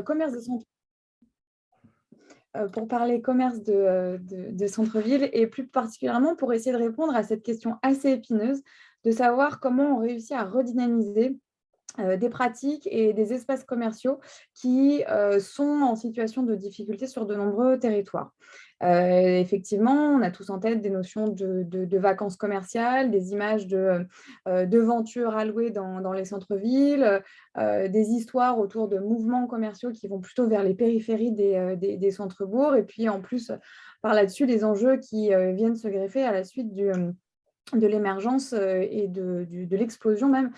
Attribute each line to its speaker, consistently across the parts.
Speaker 1: commerce de centre, pour parler commerce de centre-ville et plus particulièrement pour essayer de répondre à cette question assez épineuse de savoir comment on réussit à redynamiser des pratiques et des espaces commerciaux qui sont en situation de difficulté sur de nombreux territoires. Effectivement, on a tous en tête des notions de vacances commerciales, des images de ventures allouées dans les centres-villes, des histoires autour de mouvements commerciaux qui vont plutôt vers les périphéries des centres-bourgs, et puis en plus, par là-dessus, les enjeux qui viennent se greffer à la suite de l'émergence et de l'explosion même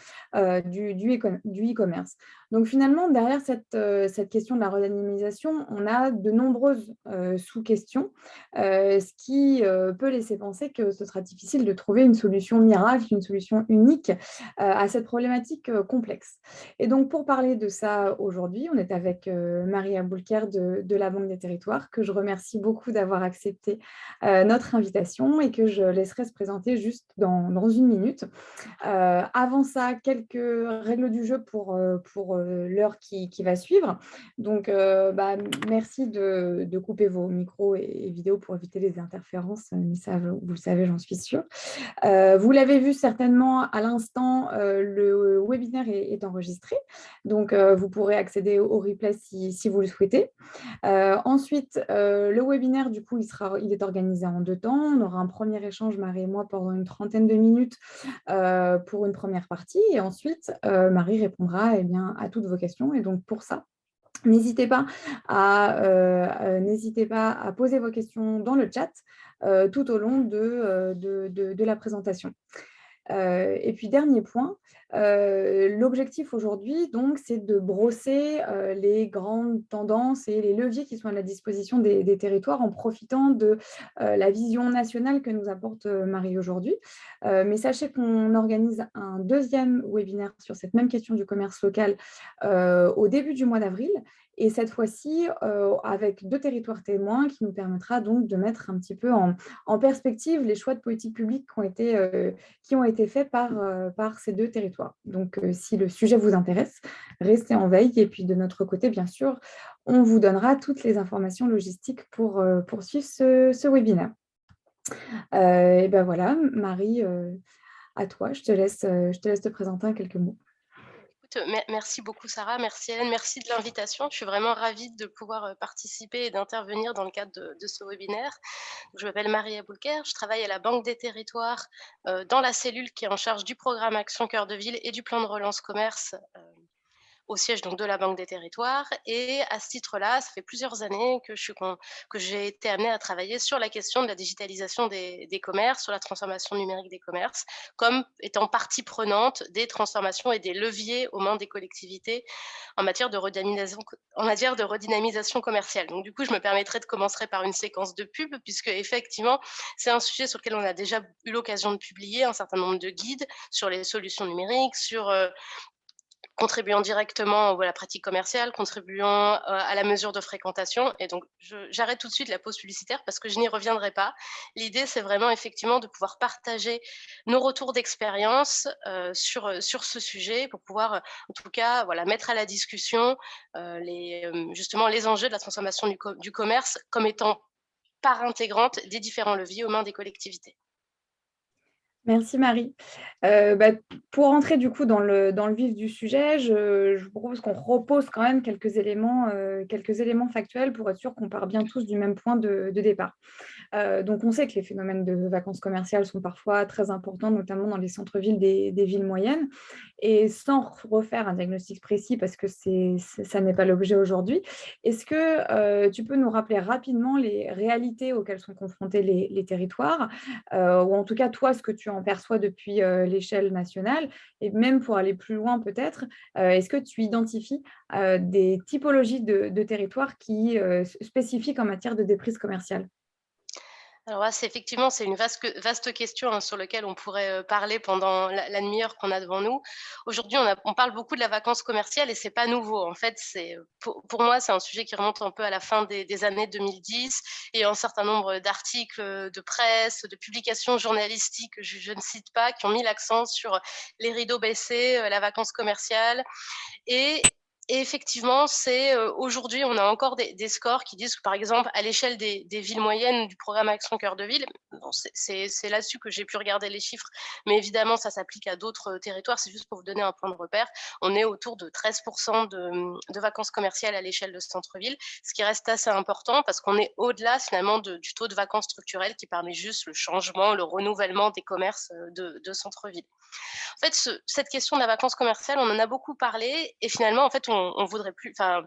Speaker 1: du e-commerce. Donc finalement, derrière cette question de la redynamisation, on a de nombreuses sous-questions, ce qui peut laisser penser que ce sera difficile de trouver une solution miracle, une solution unique à cette problématique complexe. Et donc pour parler de ça aujourd'hui, on est avec Marie Aboulker de la Banque des Territoires, que je remercie beaucoup d'avoir accepté notre invitation et que je laisserai se présenter juste dans une minute. Avant ça, quelques règles du jeu pour l'heure qui va suivre. Donc, merci de couper vos micros et vidéos pour éviter les interférences, mais ça, vous le savez, j'en suis sûre. Vous l'avez vu certainement à l'instant, le webinaire est enregistré, donc vous pourrez accéder au replay si vous le souhaitez. Ensuite, le webinaire, du coup, il est organisé en 2 temps. On aura un premier échange, Marie et moi, pendant une trentaine de minutes pour une première partie. Et ensuite, Marie répondra à toutes vos questions. Et donc, pour ça, n'hésitez pas à poser vos questions dans le chat tout au long de la présentation. Et puis dernier point, l'objectif aujourd'hui, donc, c'est de brosser les grandes tendances et les leviers qui sont à la disposition des territoires en profitant de la vision nationale que nous apporte Marie aujourd'hui. Mais sachez qu'on organise un deuxième webinaire sur cette même question du commerce local au début du mois d'avril. Et cette fois-ci, avec 2 territoires témoins qui nous permettra donc de mettre un petit peu en perspective les choix de politique publique qui ont été faits par ces 2 territoires. Donc, si le sujet vous intéresse, restez en veille. Et puis, de notre côté, bien sûr, on vous donnera toutes les informations logistiques pour poursuivre ce webinaire. Et ben voilà, Marie, à toi, je te laisse te présenter en quelques mots.
Speaker 2: Écoute, merci beaucoup Sarah, merci Hélène, merci de l'invitation. Je suis vraiment ravie de pouvoir, participer et d'intervenir dans le cadre de ce webinaire. Je m'appelle Marie Aboulker, je travaille à la Banque des Territoires, dans la cellule qui est en charge du programme Action Cœur de Ville et du plan de relance commerce, au siège donc de la Banque des Territoires. Et à ce titre-là, ça fait plusieurs années que j'ai été amenée à travailler sur la question de la digitalisation des commerces, sur la transformation numérique des commerces, comme étant partie prenante des transformations et des leviers aux mains des collectivités en matière de redynamisation commerciale. Donc du coup, je me permettrai de commencer par une séquence de pub, puisque effectivement, c'est un sujet sur lequel on a déjà eu l'occasion de publier un certain nombre de guides sur les solutions numériques, sur contribuant directement à la pratique commerciale, contribuant, à la mesure de fréquentation. Et donc j'arrête tout de suite la pause publicitaire parce que je n'y reviendrai pas. L'idée, c'est vraiment effectivement de pouvoir partager nos retours d'expérience, sur ce sujet pour pouvoir, en tout cas, voilà, mettre à la discussion, justement les enjeux de la transformation du commerce comme étant part intégrante des différents leviers aux mains des collectivités.
Speaker 1: Merci Marie. Pour entrer du coup dans le vif du sujet, je vous propose qu'on repose quand même quelques éléments factuels pour être sûr qu'on part bien tous du même point de départ. Donc on sait que les phénomènes de vacances commerciales sont parfois très importants, notamment dans les centres-villes des villes moyennes. Et sans refaire un diagnostic précis, parce que ça n'est pas l'objet aujourd'hui, est-ce que tu peux nous rappeler rapidement les réalités auxquelles sont confrontés les territoires, ou en tout cas, toi, ce que tu en perçois depuis l'échelle nationale, et même pour aller plus loin peut-être, est-ce que tu identifies des typologies de territoires spécifiques en matière de déprise commerciale?
Speaker 2: Alors là, c'est une vaste question, hein, sur lequel on pourrait, parler pendant la demi-heure qu'on a devant nous. Aujourd'hui, on parle beaucoup de la vacance commerciale et c'est pas nouveau. En fait, pour moi, c'est un sujet qui remonte un peu à la fin des années 2010 et un certain nombre d'articles, de presse, de publications journalistiques que je ne cite pas, qui ont mis l'accent sur les rideaux baissés, la vacance commerciale. Et Et effectivement, aujourd'hui, on a encore des scores qui disent que, par exemple, à l'échelle des villes moyennes du programme Action cœur de ville, bon, c'est là-dessus que j'ai pu regarder les chiffres, mais évidemment, ça s'applique à d'autres, territoires. C'est juste pour vous donner un point de repère. On est autour de 13 de vacances commerciales à l'échelle de centre-ville, ce qui reste assez important parce qu'on est au-delà, finalement, du taux de vacances structurelles qui permet juste le changement, le renouvellement des commerces, de centre-ville. En fait, cette question de la vacance commerciale, on en a beaucoup parlé et finalement, en fait, on voudrait plus enfin,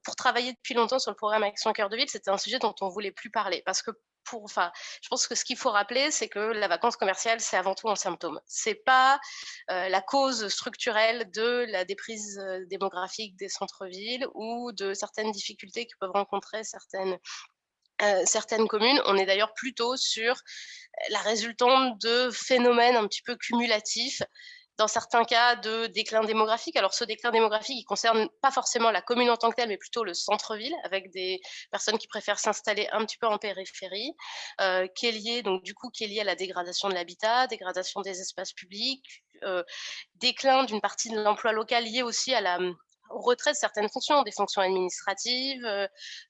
Speaker 2: pour travailler depuis longtemps sur le programme Action cœur de ville, c'était un sujet dont on voulait plus parler parce que je pense que ce qu'il faut rappeler, c'est que la vacance commerciale, c'est avant tout un symptôme. C'est pas, la cause structurelle de la déprise, démographique des centres-villes ou de certaines difficultés que peuvent rencontrer certaines communes. On est d'ailleurs plutôt sur la résultante de phénomènes un petit peu cumulatifs, dans certains cas de déclin démographique. Alors ce déclin démographique, il concerne pas forcément la commune en tant que telle, mais plutôt le centre-ville, avec des personnes qui préfèrent s'installer un petit peu en périphérie, qui est lié à la dégradation de l'habitat, dégradation des espaces publics, déclin d'une partie de l'emploi local lié aussi au retrait de certaines fonctions, des fonctions administratives,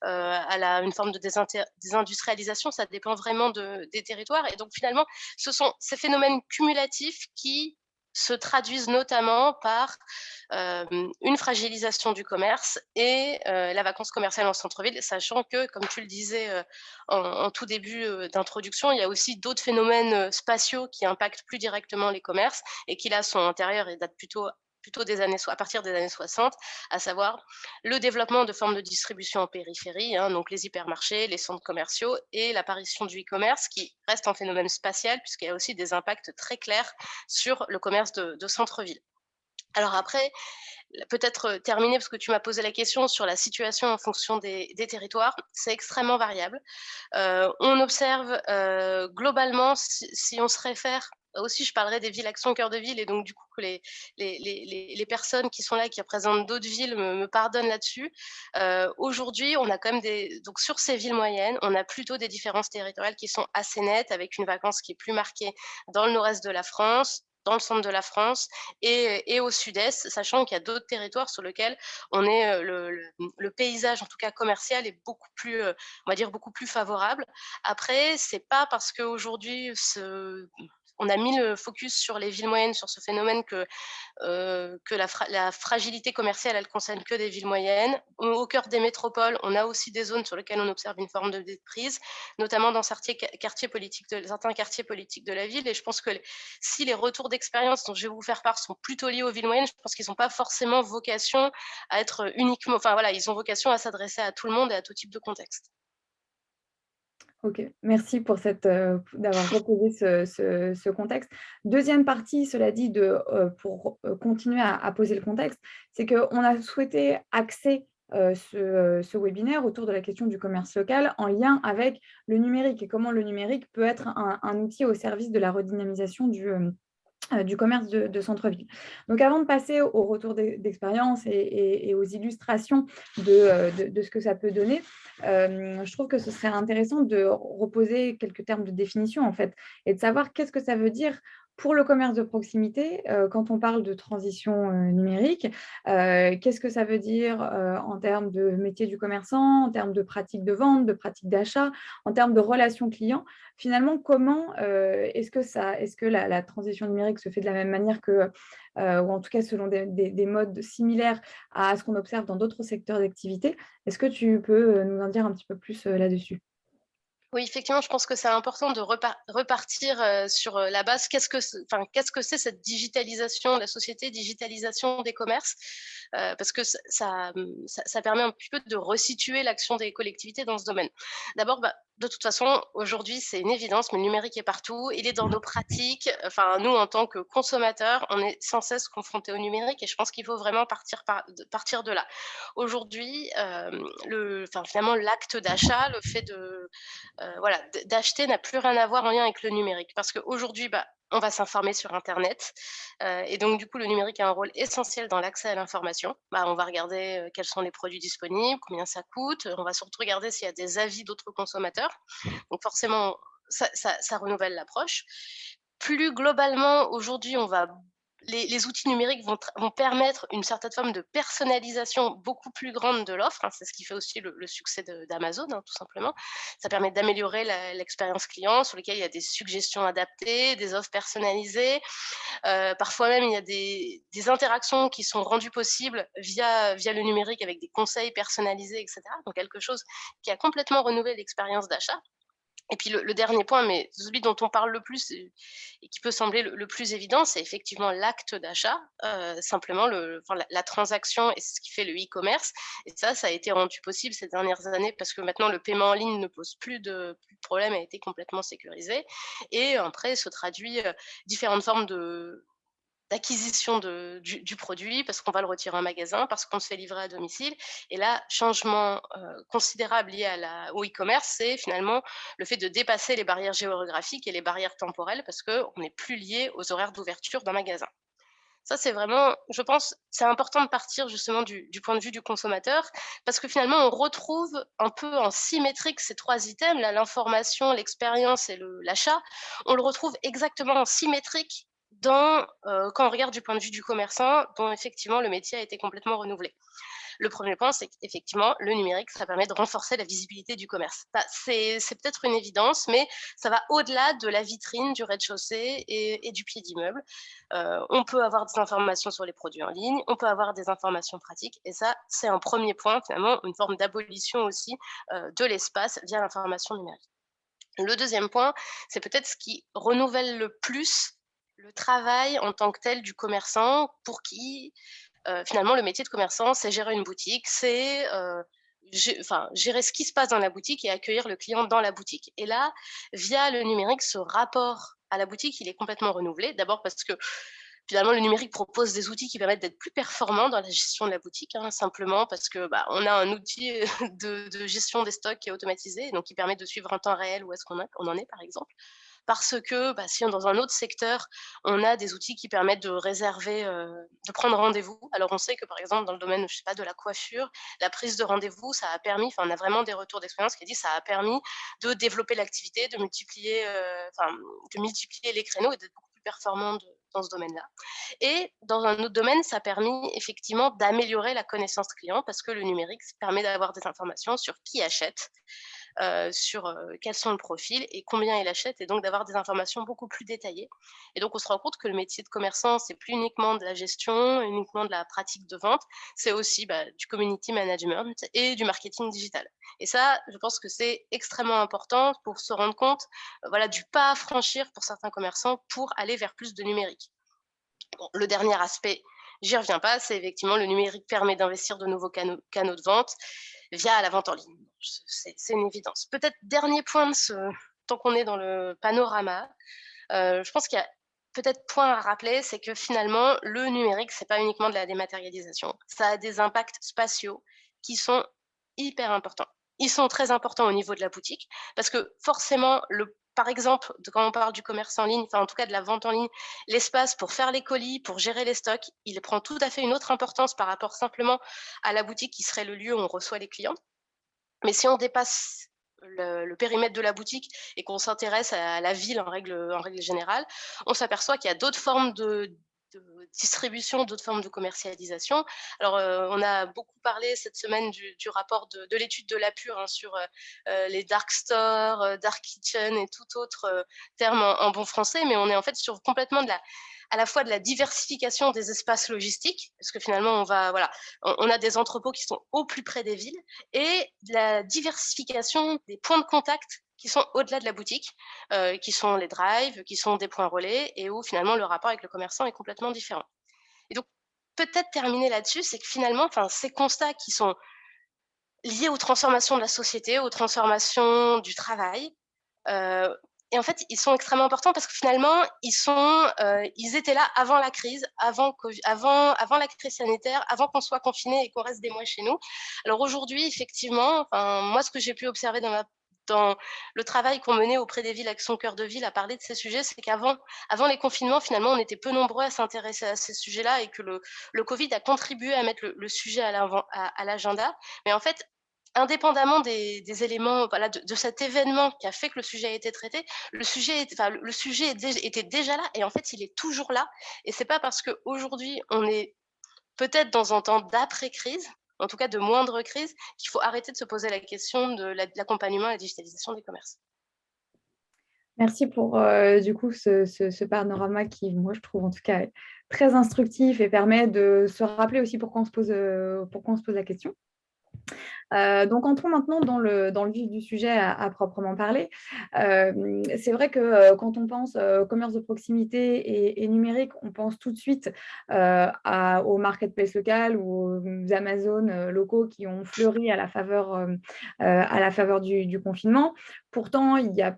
Speaker 2: à une forme de désindustrialisation, ça dépend vraiment des territoires. Et donc finalement, ce sont ces phénomènes cumulatifs qui se traduisent notamment par une fragilisation du commerce et la vacance commerciale en centre-ville, sachant que, comme tu le disais en tout début d'introduction, il y a aussi d'autres phénomènes spatiaux qui impactent plus directement les commerces et qui là sont antérieurs et datent plutôt à partir des années 60, à savoir le développement de formes de distribution en périphérie, hein, donc les hypermarchés, les centres commerciaux et l'apparition du e-commerce qui reste un phénomène spatial puisqu'il y a aussi des impacts très clairs sur le commerce de centre-ville. Alors après, peut-être terminer parce que tu m'as posé la question sur la situation en fonction des territoires, c'est extrêmement variable. On observe globalement, si on se réfère aussi, je parlerai des villes Action cœur de ville et donc du coup que les personnes qui sont là, qui représentent d'autres villes me pardonnent là-dessus. Aujourd'hui, on a quand même donc sur ces villes moyennes, on a plutôt des différences territoriales qui sont assez nettes, avec une vacance qui est plus marquée dans le nord-est de la France, dans le centre de la France et au sud-est, sachant qu'il y a d'autres territoires sur lesquels le paysage, en tout cas commercial, est beaucoup plus, on va dire beaucoup plus favorable. Après, c'est pas parce qu'aujourd'hui on a mis le focus sur les villes moyennes, sur ce phénomène que la fragilité commerciale, elle concerne que des villes moyennes. Au cœur des métropoles, on a aussi des zones sur lesquelles on observe une forme de déprise, notamment dans certains quartiers politiques de la ville. Et je pense que si les retours d'expérience dont je vais vous faire part sont plutôt liés aux villes moyennes, je pense qu'ils n'ont pas forcément vocation à être uniquement, enfin voilà, ils ont vocation à s'adresser à tout le monde et à tout type de contexte.
Speaker 1: OK, merci pour d'avoir reposé ce contexte. Deuxième partie, cela dit, pour, continuer à poser le contexte, c'est qu'on a souhaité axer, ce webinaire autour de la question du commerce local en lien avec le numérique et comment le numérique peut être un outil au service de la redynamisation du commerce de centre-ville. Donc avant de passer au retour d'expérience et aux illustrations de ce que ça peut donner, je trouve que ce serait intéressant de reposer quelques termes de définition, en fait, et de savoir qu'est-ce que ça veut dire pour le commerce de proximité, quand on parle de transition, numérique. Qu'est-ce que ça veut dire, en termes de métier du commerçant, en termes de pratiques de vente, de pratiques d'achat, en termes de relations clients? Finalement, comment, est-ce que la transition numérique se fait de la même manière que, ou en tout cas selon des modes similaires à ce qu'on observe dans d'autres secteurs d'activité? Est-ce que tu peux, nous en dire un petit peu plus, là-dessus?
Speaker 2: Oui, effectivement, je pense que c'est important de repartir, sur, la base. Qu'est-ce que c'est cette digitalisation de la société, digitalisation des commerces? Parce que ça permet un petit peu de resituer l'action des collectivités dans ce domaine. D'abord, bah, de toute façon, aujourd'hui, c'est une évidence, mais le numérique est partout, il est dans nos pratiques. Enfin, nous, en tant que consommateurs, on est sans cesse confrontés au numérique et je pense qu'il faut vraiment partir de là. Aujourd'hui, finalement, l'acte d'achat, le fait voilà, d'acheter n'a plus rien à voir en lien avec le numérique. Parce qu'aujourd'hui, bah, on va s'informer sur internet, et donc du coup, le numérique a un rôle essentiel dans l'accès à l'information. Bah, on va regarder, quels sont les produits disponibles, combien ça coûte, on va surtout regarder s'il y a des avis d'autres consommateurs. Donc forcément, ça renouvelle l'approche. Plus globalement, aujourd'hui, on va les outils numériques vont permettre une certaine forme de personnalisation beaucoup plus grande de l'offre, hein. C'est ce qui fait aussi le succès d'Amazon, hein, tout simplement. Ça permet d'améliorer l'expérience client sur lequel il y a des suggestions adaptées, des offres personnalisées. Parfois même, il y a des interactions qui sont rendues possibles via le numérique avec des conseils personnalisés et cetera. Donc quelque chose qui a complètement renouvelé l'expérience d'achat. Et puis le dernier point, mais celui dont on parle le plus et qui peut sembler le plus évident, c'est effectivement l'acte d'achat, simplement la transaction et c'est ce qui fait le e-commerce et ça a été rendu possible ces dernières années parce que maintenant le paiement en ligne ne pose plus de problème, a été complètement sécurisé et après se traduit, différentes formes d'acquisition du produit parce qu'on va le retirer en magasin, parce qu'on se fait livrer à domicile et là, changement, considérable lié au e-commerce, c'est finalement le fait de dépasser les barrières géographiques et les barrières temporelles parce qu'on n'est plus lié aux horaires d'ouverture d'un magasin. Ça, c'est vraiment je pense, c'est important de partir justement du point de vue du consommateur parce que finalement, on retrouve un peu en symétrique ces 3 items là, l'information, l'expérience et l'achat. On le retrouve exactement en symétrique quand on regarde du point de vue du commerçant dont effectivement le métier a été complètement renouvelé. Le premier point, c'est qu'effectivement, le numérique, ça permet de renforcer la visibilité du commerce. Bah, c'est peut-être une évidence, mais ça va au-delà de la vitrine, du rez-de-chaussée et du pied d'immeuble. On peut avoir des informations sur les produits en ligne, on peut avoir des informations pratiques, et ça, c'est un premier point, finalement, une forme d'abolition aussi de l'espace via l'information numérique. Le deuxième point, c'est peut-être ce qui renouvelle le plus le travail en tant que tel du commerçant pour qui finalement, le métier de commerçant, c'est gérer une boutique, c'est, gérer ce qui se passe dans la boutique et accueillir le client dans la boutique. Et là, via le numérique, ce rapport à la boutique, il est complètement renouvelé. D'abord parce que, finalement, le numérique propose des outils qui permettent d'être plus performants dans la gestion de la boutique, hein, simplement parce que, bah, on a un outil, de gestion des stocks qui est automatisé, donc qui permet de suivre en temps réel où est-ce qu'on en est, par exemple parce que, bah, si dans un autre secteur, on a des outils qui permettent de réserver, de prendre rendez-vous. Alors on sait que, par exemple, dans le domaine, je sais pas, de la coiffure, la prise de rendez-vous, ça a permis on a vraiment des retours d'expérience qui disent ça a permis de développer l'activité, de multiplier les créneaux et d'être beaucoup plus performant dans ce domaine-là. Et dans un autre domaine, ça a permis effectivement d'améliorer la connaissance client parce que le numérique permet d'avoir des informations sur qui achète, sur, quels sont le profil et combien il achète et donc d'avoir des informations beaucoup plus détaillées et donc on se rend compte que le métier de commerçant, c'est plus uniquement de la gestion, uniquement de la pratique de vente, c'est aussi, bah, du community management et du marketing digital et ça, je pense que c'est extrêmement important pour se rendre compte, voilà, du pas à franchir pour certains commerçants pour aller vers plus de numérique. Bon, le dernier aspect, j'y reviens pas, c'est effectivement le numérique permet d'investir de nouveaux canaux de vente via la vente en ligne. C'est une évidence. Peut-être dernier point tant qu'on est dans le panorama, je pense qu'il y a peut-être point à rappeler, c'est que finalement le numérique, c'est pas uniquement de la dématérialisation. Ça a des impacts spatiaux qui sont hyper importants. Ils sont très importants au niveau de la boutique parce que forcément par exemple, quand on parle du commerce en ligne, enfin en tout cas de la vente en ligne, l'espace pour faire les colis, pour gérer les stocks, il prend tout à fait une autre importance par rapport simplement à la boutique qui serait le lieu où on reçoit les clients. Mais si on dépasse le périmètre de la boutique et qu'on s'intéresse à la ville en règle générale, on s'aperçoit qu'il y a d'autres formes de distribution, d'autres formes de commercialisation. Alors, on a beaucoup parlé cette semaine du rapport de l'étude de la Pure, hein, sur, les dark stores, dark kitchen et tout autre, terme en bon français, mais on est en fait sur complètement à la fois de la diversification des espaces logistiques, parce que finalement on a des entrepôts qui sont au plus près des villes et de la diversification des points de contact qui sont au-delà de la boutique, qui sont les drives, qui sont des points relais et où finalement le rapport avec le commerçant est complètement différent. Et donc peut-être terminer là-dessus, c'est que finalement, ces constats qui sont liés aux transformations de la société, aux transformations du travail, heu et en fait, ils sont extrêmement importants parce que finalement, ils étaient là avant la crise, avant la crise sanitaire, avant qu'on soit confinés et qu'on reste des mois chez nous. Alors aujourd'hui, effectivement, moi, ce que j'ai pu observer dans le travail qu'on menait auprès des villes Action Cœur de Ville à parler de ces sujets, c'est qu'avant les confinements, finalement, on était peu nombreux à s'intéresser à ces sujets-là et que le covid a contribué à mettre le sujet à l'agenda. Mais en fait, indépendamment des éléments, voilà, de cet événement qui a fait que le sujet a été traité, le sujet était déjà là et en fait, il est toujours là et c'est pas parce qu'aujourd'hui, on est peut-être dans un temps d'après-crise, en tout cas de moindre crise, qu'il faut arrêter de se poser la question de l'accompagnement et la digitalisation des commerces.
Speaker 1: Merci pour, du coup, ce panorama qui, moi, je trouve en tout cas très instructif et permet de se rappeler aussi pourquoi on se pose la question. Donc entrons maintenant dans le vif du sujet à proprement parler. C'est vrai que, quand on pense, commerce de proximité et numérique, on pense tout de suite, au marketplace local ou aux Amazon, locaux qui ont fleuri à la faveur du confinement. Pourtant, il y a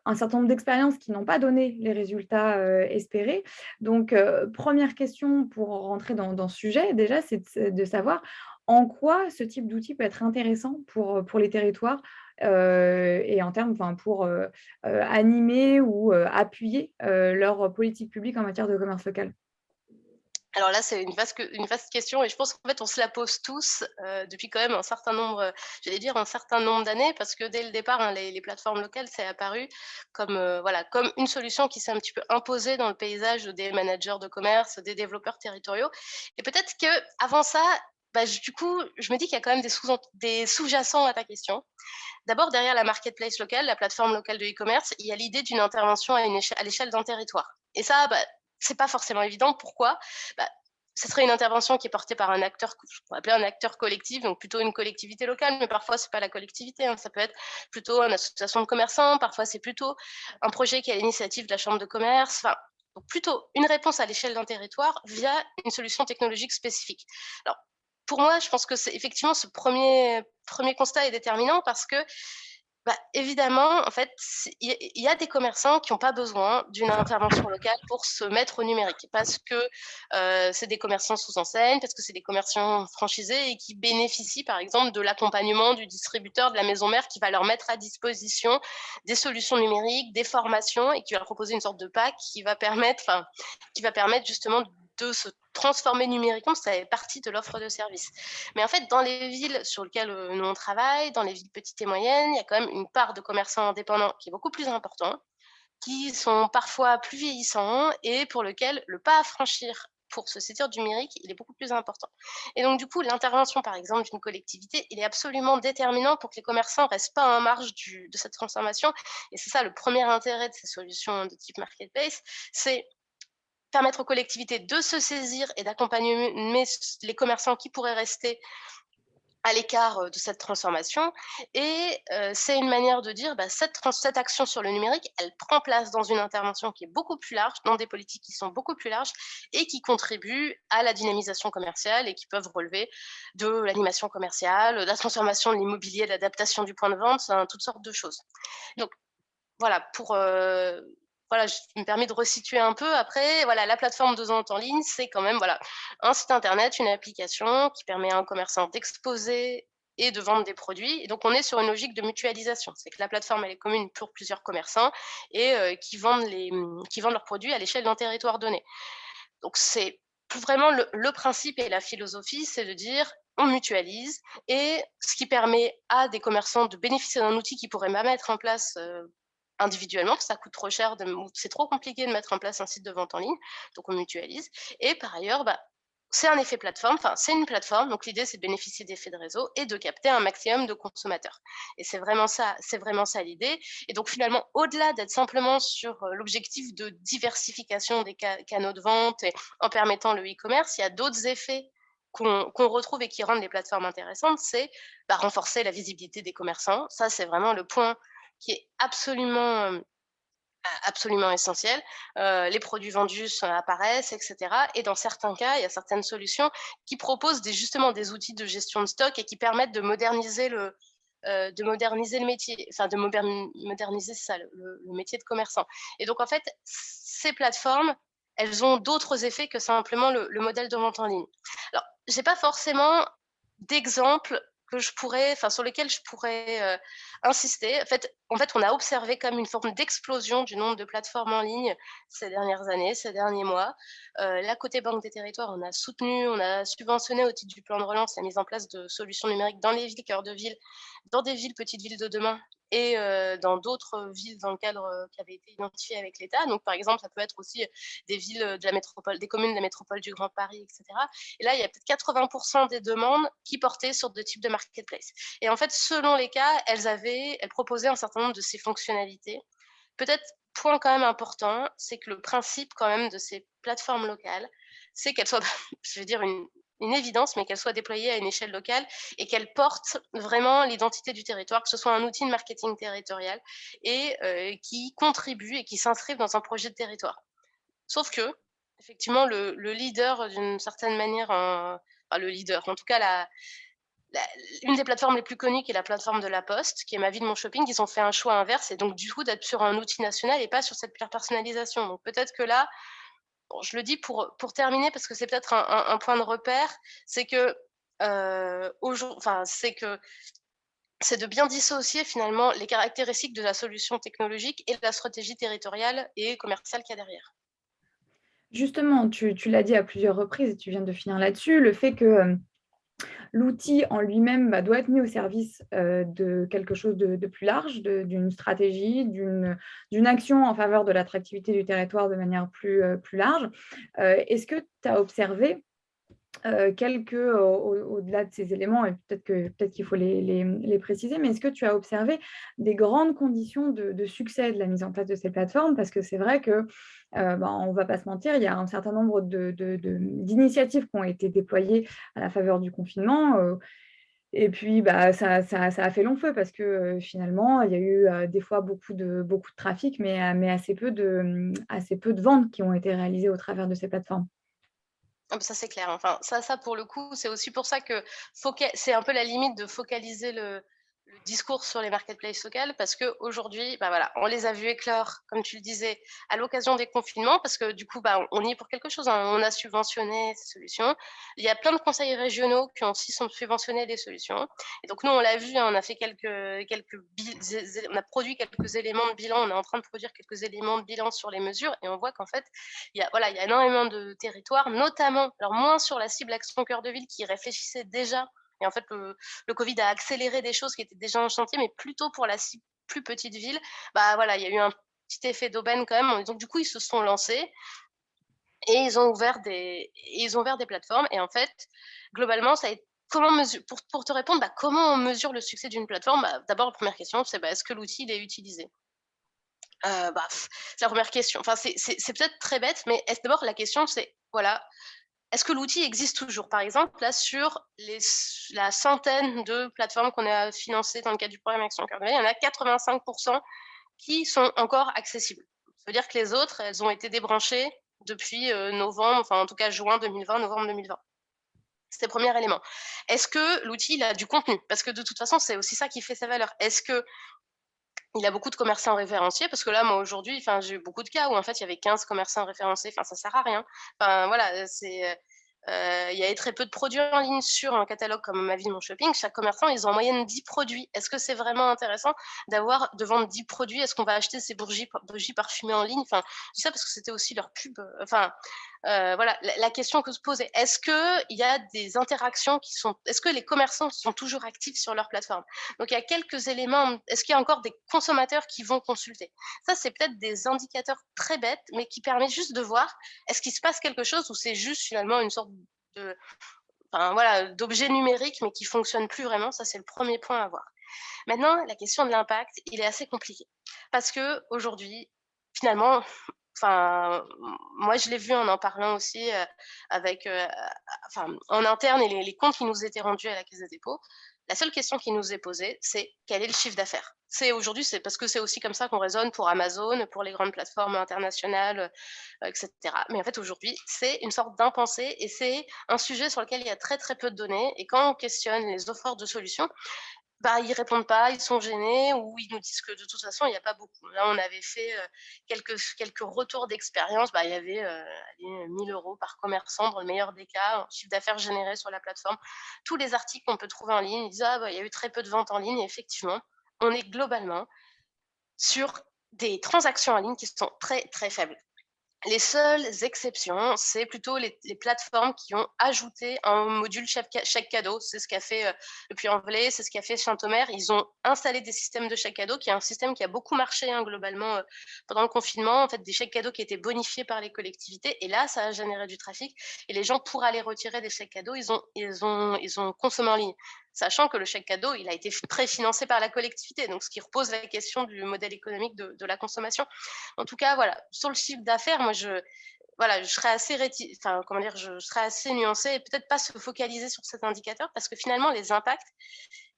Speaker 1: un certain nombre d'expériences qui n'ont pas donné les résultats, espérés. Donc, 1 question pour rentrer dans ce sujet déjà, c'est de savoir en quoi ce type d'outil peut être intéressant pour les territoires, et en termes enfin animer ou, appuyer, leur politique publique en matière de commerce local?
Speaker 2: Alors là, c'est une vaste question et je pense qu'en fait, on se la pose tous, depuis quand même un certain nombre, j'allais dire un certain nombre d'années parce que dès le départ, hein, les plateformes locales, c'est apparu comme, voilà, comme une solution qui s'est un petit peu imposée dans le paysage des managers de commerce, des développeurs territoriaux et peut-être qu'avant ça, bah, du coup, je me dis qu'il y a quand même des sous-jacents à ta question. D'abord, derrière la marketplace locale, la plateforme locale de e-commerce, il y a l'idée d'une intervention à l'échelle d'un territoire. Et ça, bah, c'est pas forcément évident. Pourquoi? Bah, ce serait une intervention qui est portée par un acteur, que je pourrais appeler un acteur collectif, donc plutôt une collectivité locale, mais parfois c'est pas la collectivité, hein, ça peut être plutôt une association de commerçants, parfois c'est plutôt un projet qui est à l'initiative de la chambre de commerce, enfin, donc plutôt une réponse à l'échelle d'un territoire via une solution technologique spécifique. Alors, pour moi, je pense que c'est effectivement ce premier constat est déterminant parce que, bah, évidemment, en fait, il y a des commerçants qui ont pas besoin d'une intervention locale pour se mettre au numérique. Parce que, c'est des commerçants sous enseigne, parce que c'est des commerçants franchisés et qui bénéficient, par exemple, de l'accompagnement du distributeur, de la maison mère qui va leur mettre à disposition des solutions numériques, des formations et qui va leur proposer une sorte de pack qui va permettre justement de se transformer numériquement, ça fait partie de l'offre de service. Mais en fait, dans les villes sur lesquelles, nous on travaille, dans les villes petites et moyennes, il y a quand même une part de commerçants indépendants qui est beaucoup plus important, qui sont parfois plus vieillissants et pour lequel le pas à franchir pour se saisir du numérique, il est beaucoup plus important. Et donc du coup, l'intervention, par exemple, d'une collectivité, il est absolument déterminant pour que les commerçants restent pas en marge de cette transformation et c'est ça le premier intérêt de ces solutions de type marketplace, c'est permettre aux collectivités de se saisir et d'accompagner les commerçants qui pourraient rester à l'écart, de cette transformation et c'est une manière de dire, bah, cette action sur le numérique, elle prend place dans une intervention qui est beaucoup plus large, dans des politiques qui sont beaucoup plus larges et qui contribuent à la dynamisation commerciale et qui peuvent relever de l'animation commerciale, de la transformation de l'immobilier, de l'adaptation du point de vente, enfin toutes sortes de choses. Donc voilà, voilà, je me permets de resituer un peu. Après, voilà, la plateforme de vente en ligne, c'est quand même, voilà, un site internet, une application qui permet à un commerçant d'exposer et de vendre des produits et donc on est sur une logique de mutualisation. C'est que la plateforme, elle est commune pour plusieurs commerçants et qui vendent leurs produits à l'échelle d'un territoire donné. Donc c'est vraiment le principe et la philosophie, c'est de dire: «On mutualise» et ce qui permet à des commerçants de bénéficier d'un outil qu'ils pourraient pas mettre en place, individuellement, parce que ça coûte trop cher ou c'est trop compliqué de mettre en place un site de vente en ligne, donc on mutualise et par ailleurs, bah, c'est un effet plateforme, enfin, c'est une plateforme, donc l'idée, c'est de bénéficier d'effets de réseau et de capter un maximum de consommateurs et c'est vraiment ça l'idée et donc finalement, au-delà d'être simplement sur, l'objectif de diversification des canaux de vente et en permettant le e-commerce, il y a d'autres effets qu'on retrouve et qui rendent les plateformes intéressantes, c'est, bah, renforcer la visibilité des commerçants. Ça, c'est vraiment le point qui est absolument essentiel. Les produits vendus apparaissent et cetera et dans certains cas, il y a certaines solutions qui proposent justement des outils de gestion de stock et qui permettent de moderniser le métier, enfin de moderniser ça, le métier de commerçant et donc en fait, ces plateformes, elles ont d'autres effets que simplement le modèle de vente en ligne. Alors, j'ai pas forcément d'exemple sur lesquels je pourrais, insister. En fait, on a observé comme une forme d'explosion du nombre de plateformes en ligne ces dernières années, ces derniers mois. Là, côté Banque des Territoires, on a subventionné au titre du plan de relance la mise en place de solutions numériques dans les villes, cœurs de ville, dans des villes, petites villes de demain et dans d'autres villes dans le cadre, qui avait été identifié avec l'État. Donc par exemple, ça peut être aussi, des villes, de la métropole, des communes de la métropole du Grand Paris et cetera. Et là, il y a peut-être 80 des demandes qui portaient sur 2 types de marketplace. Et en fait, selon les cas, elles proposaient un certain nombre de ces fonctionnalités. Peut-être, point quand même important, c'est que le principe quand même de ces plateformes locales, c'est qu'elles soient je vais dire une évidence, mais qu'elles soient déployées à une échelle locale et qu'elles portent vraiment l'identité du territoire, que ce soit un outil de marketing territorial et qui contribue et qui s'inscrive dans un projet de territoire. Sauf que, effectivement, le leader d'une certaine manière, enfin le leader, en tout cas la une des plateformes les plus connues qui est la plateforme de La Poste, qui est Ma Vie de mon shopping, ils ont fait un choix inverse et donc du coup d'être sur un outil national et pas sur cette personnalisation. Donc peut-être que là, bon, je le dis pour terminer parce que c'est peut-être un point de repère, c'est que, c'est de bien dissocier finalement les caractéristiques de la solution technologique et de la stratégie territoriale et commerciale qu'il y a derrière.
Speaker 1: Justement, tu l'as dit à plusieurs reprises et tu viens de finir là-dessus, le fait que, l'outil en lui-même, bah, doit être mis au service, de quelque chose de plus large, d'une stratégie, d'une action en faveur de l'attractivité du territoire de manière plus large. Est-ce que tu as observé au-delà de ces éléments et peut-être qu'il faut les préciser, mais est-ce que tu as observé des grandes conditions de succès de la mise en place de ces plateformes? Parce que c'est vrai que, on va pas se mentir, il y a un certain nombre d'initiatives qui ont été déployées à la faveur du confinement, et puis, bah, ça a fait long feu parce que, finalement, il y a eu, des fois beaucoup de trafic, mais assez peu de ventes qui ont été réalisées au travers de ces plateformes.
Speaker 2: Ah bah, ça, c'est clair. Enfin, ça pour le coup, c'est aussi pour ça que c'est un peu la limite de focaliser le discours sur les marketplaces locales parce qu'aujourd'hui, bah, voilà, on les a vus éclore, comme tu le disais, à l'occasion des confinements parce que du coup, bah, on y est pour quelque chose, hein. On a subventionné ces solutions. Il y a plein de conseils régionaux qui ont aussi sont subventionnés des solutions et donc nous, on l'a vu, hein, on a fait quelques bil zé zé on a produit quelques éléments de bilan, on est en train de produire quelques éléments de bilan sur les mesures et on voit qu'en fait, il y a énormément de territoires, notamment, alors moins sur la cible Action Cœur de Ville qui réfléchissait déjà et en fait le covid a accéléré des choses qui étaient déjà en chantier, mais plutôt pour la cible plus petite ville. Bah, voilà, il y a eu un petit effet d'aubaine quand même, donc du coup, ils se sont lancés et ils ont ouvert des plateformes et en fait, globalement, ça a été comment mesu pour te répondre, bah, comment on mesure le succès d'une plateforme? Bah, d'abord, la première question, c'est, bah, est-ce que l'outil, il est utilisé? Bah, c'est la première question. Enfin, c'est peut-être très bête, mais est-ce d'abord la question c'est, voilà, est-ce que l'outil existe toujours? Par exemple, là, sur la centaine de plateformes qu'on a financées dans le cadre du programme Action Cœur de Ville, il y en a 85 qui sont encore accessibles. Ça veut dire que les autres, elles ont été débranchées depuis, novembre, enfin, en tout cas juin 2020, novembre 2020. C'était le premier élément. Est-ce que l'outil, il a du contenu? Parce que de toute façon, c'est aussi ça qui fait sa valeur. Est-ce que il a beaucoup de commerçants référenciés parce que là, moi, aujourd'hui, enfin, j'ai eu beaucoup de cas où en fait, il y avait 15 commerçants référencés. Enfin, ça sert à rien. Enfin, voilà, il y avait très peu de produits en ligne sur un catalogue comme Ma Vie, Mon Shopping. Chaque commerçant, ils ont en moyenne 10 produits. Est-ce que c'est vraiment intéressant de vendre 10 produits? Est-ce qu'on va acheter ces bougies parfumées en ligne? Enfin, je dis ça parce que c'était aussi leur pub, enfin, voilà, la question que se pose est: est-ce qu'il y a des interactions est-ce que les commerçants sont toujours actifs sur leur plateforme? Donc il y a quelques éléments. Est-ce qu'il y a encore des consommateurs qui vont consulter? Ça, c'est peut-être des indicateurs très bêtes, mais qui permettent juste de voir, est-ce qu'il se passe quelque chose ou c'est juste finalement une sorte de enfin voilà, d'objet numérique, mais qui fonctionne plus vraiment? Ça, c'est le premier point à voir. Maintenant, la question de l'impact, il est assez compliqué parce qu'aujourd'hui, finalement, enfin, moi, je l'ai vu en parlant aussi, avec, enfin, en interne et les comptes qui nous étaient rendus à la Caisse des dépôts. La seule question qui nous est posée, c'est: «Quel est le chiffre d'affaires?» C'est aujourd'hui, c'est parce que c'est aussi comme ça qu'on raisonne pour Amazon, pour les grandes plateformes internationales, et cetera. Mais en fait, aujourd'hui, c'est une sorte d'impensé et c'est un sujet sur lequel il y a très, très peu de données et quand on questionne les offreurs de solutions, bah, ils répondent pas, ils sont gênés ou ils nous disent que de toute façon, il y a pas beaucoup. Là, on avait fait, quelques retours d'expérience, bah, il y avait, allez, 1 000 € par commerçant dans le meilleur des cas, en chiffre d'affaires généré sur la plateforme. Tous les articles qu'on peut trouver en ligne, ils disent: «Ah bah, il y a eu très peu de ventes en ligne» et effectivement, on est globalement sur des transactions en ligne qui sont très, très faibles. Les seules exceptions, c'est plutôt les plateformes qui ont ajouté un module chèque cadeau. C'est ce qu'a fait, Le Puy-en-Velay, c'est ce qu'a fait Saint-Omer. Ils ont installé des systèmes de chèque cadeau, qui est un système qui a beaucoup marché, hein, globalement, pendant le confinement. En fait, des chèques cadeaux qui étaient bonifiés par les collectivités et là, ça a généré du trafic et les gens, pour aller retirer des chèques cadeaux, ils ont consommé en ligne. Sachant que le chèque cadeau, il a été préfinancé par la collectivité, donc ce qui repose la question du modèle économique de la consommation. En tout cas, voilà, sur le chiffre d'affaires, moi, je serais assez enfin, comment dire? Je serais assez nuancée et peut-être pas se focaliser sur cet indicateur parce que finalement, les impacts,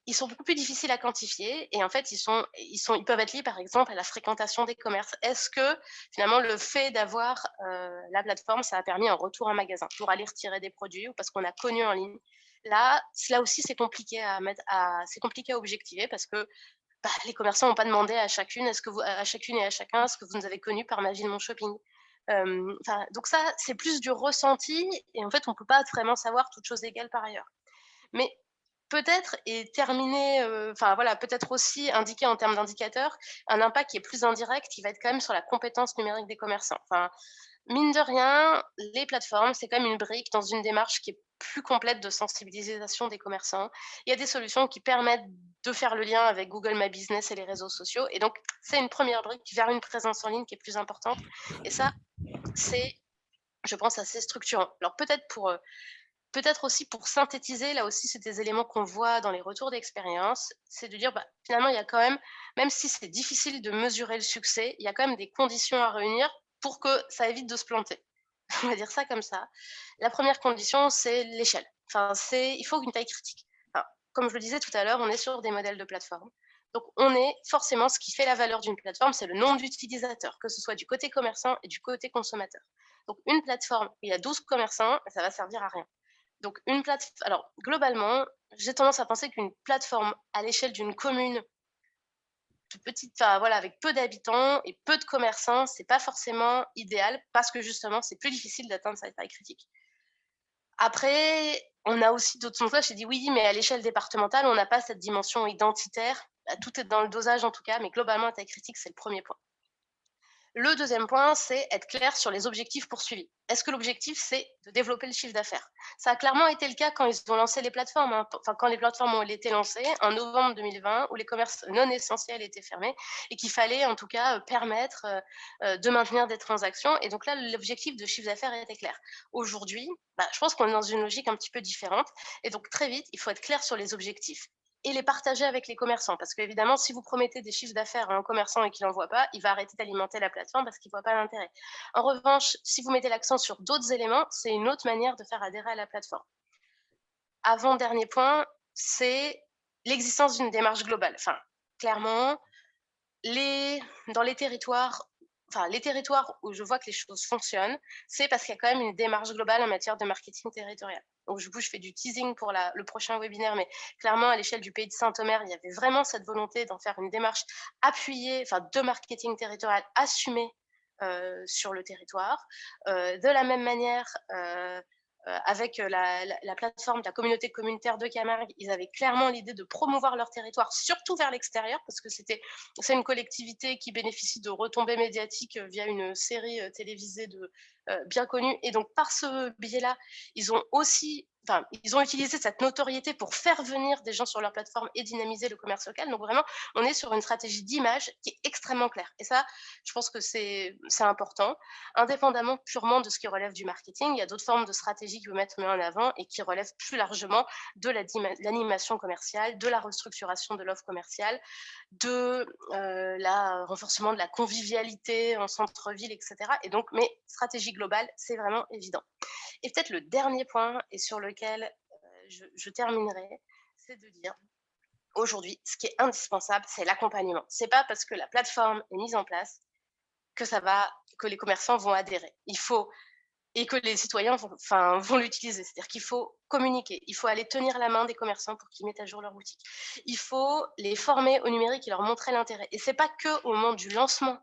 Speaker 2: ils sont beaucoup plus difficiles à quantifier et en fait, ils peuvent être liés, par exemple, à la fréquentation des commerces. Est-ce que, finalement, le fait d'avoir, la plateforme, ça a permis un retour en magasin pour aller retirer des produits ou parce qu'on a connu en ligne? Là aussi, c'est compliqué à objectiver parce que, bah, les commerçants n'ont pas demandé à chacune et à chacun: «Est-ce que vous nous avez connus par Magie de mon shopping?» Enfin, donc ça, c'est plus du ressenti et en fait, on peut pas vraiment savoir toutes choses égales par ailleurs. Mais peut-être et terminer, enfin voilà, peut-être aussi indiquer en termes d'indicateurs, un impact qui est plus indirect, qui va être quand même sur la compétence numérique des commerçants. Enfin, mine de rien, les plateformes, c'est quand même une brique dans une démarche qui est plus complète de sensibilisation des commerçants. Il y a des solutions qui permettent de faire le lien avec Google My Business et les réseaux sociaux et donc c'est une première brique vers une présence en ligne qui est plus importante et ça, c'est, je pense, assez structurant. Alors peut-être aussi pour synthétiser, là aussi, c'est des éléments qu'on voit dans les retours d'expérience, c'est de dire, bah, finalement, il y a quand même si c'est difficile de mesurer le succès, il y a quand même des conditions à réunir pour que ça évite de se planter. On va dire ça comme ça. La première condition, c'est l'échelle. Enfin, il faut une taille critique. Enfin, comme je le disais tout à l'heure, on est sur des modèles de plateforme. Donc, on est forcément, ce qui fait la valeur d'une plateforme, c'est le nombre d'utilisateurs, que ce soit du côté commerçant et du côté consommateur. Donc, une plateforme où il y a 12 commerçants, ça va servir à rien. Donc alors globalement, j'ai tendance à penser qu'une plateforme à l'échelle d'une commune de petite enfin voilà, avec peu d'habitants et peu de commerçants, c'est pas forcément idéal parce que justement, c'est plus difficile d'atteindre sa taille critique. Après, on a aussi d'autres sondages qui disent: «Oui, mais à l'échelle départementale, on n'a pas cette dimension identitaire». Bah, tout est dans le dosage en tout cas, mais globalement, la taille critique, c'est le premier point. Le deuxième point, c'est être clair sur les objectifs poursuivis. Est-ce que l'objectif, c'est de développer le chiffre d'affaires? Ça a clairement été le cas quand ils ont lancé les plateformes, hein. Enfin, quand les plateformes ont été lancées en novembre 2020, où les commerces non essentiels étaient fermés et qu'il fallait en tout cas permettre de maintenir des transactions. Et donc là, l'objectif de chiffre d'affaires était clair. Aujourd'hui, bah, je pense qu'on est dans une logique un petit peu différente. Et donc très vite, il faut être clair sur les objectifs et les partager avec les commerçants. Parce qu'évidemment, si vous promettez des chiffres d'affaires à un commerçant et qu'il n'en voit pas, il va arrêter d'alimenter la plateforme parce qu'il ne voit pas l'intérêt. En revanche, si vous mettez l'accent sur d'autres éléments, c'est une autre manière de faire adhérer à la plateforme. Avant-dernier point, c'est l'existence d'une démarche globale. Enfin, clairement, les dans les territoires où je vois que les choses fonctionnent, c'est parce qu'il y a quand même une démarche globale en matière de marketing territorial. Donc du coup, je fais du teasing pour le prochain webinaire, mais clairement, à l'échelle du pays de Saint-Omer, il y avait vraiment cette volonté d'en faire une démarche appuyée, enfin de marketing territorial assumée, sur le territoire. De la même manière, avec la plateforme de la communauté communautaire de Camargue, ils avaient clairement l'idée de promouvoir leur territoire, surtout vers l'extérieur, parce que c'est une collectivité qui bénéficie de retombées médiatiques via une série télévisée bien connue. Et donc, par ce biais-là, ils ont utilisé cette notoriété pour faire venir des gens sur leur plateforme et dynamiser le commerce local. Donc, vraiment, on est sur une stratégie d'image qui est extrêmement claire. Et ça, je pense que c'est important. Indépendamment purement de ce qui relève du marketing, il y a d'autres formes de stratégies qui peuvent être mises en avant et qui relèvent plus largement de l'animation commerciale, de la restructuration de l'offre commerciale, de la renforcement de la convivialité en centre-ville, et cetera. Et donc, mais stratégie globale, c'est vraiment évident. Et peut-être le dernier point et sur lequel je terminerai, c'est de dire aujourd'hui, ce qui est indispensable, c'est l'accompagnement. C'est pas parce que la plateforme est mise en place que les commerçants vont adhérer. Il faut et que les citoyens vont l'utiliser. C'est-à-dire qu'il faut communiquer, il faut aller tenir la main des commerçants pour qu'ils mettent à jour leur boutique. Il faut les former au numérique et leur montrer l'intérêt. Et c'est pas que au moment du lancement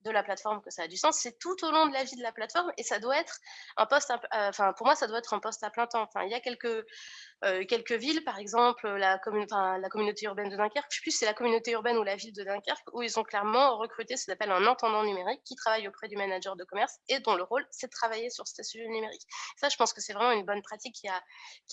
Speaker 2: de la plateforme que ça a du sens, c'est tout au long de la vie de la plateforme et ça doit être un poste, enfin pour moi ça doit être un poste à plein temps. Enfin, il y a quelques villes, par exemple, la communauté urbaine de Dunkerque, je sais plus si c'est la communauté urbaine ou la ville de Dunkerque, où ils ont clairement recruté ce qu'on appelle un intendant numérique qui travaille auprès du manager de commerce et dont le rôle, c'est de travailler sur ces sujets numériques. Ça, je pense que c'est vraiment une bonne pratique qui a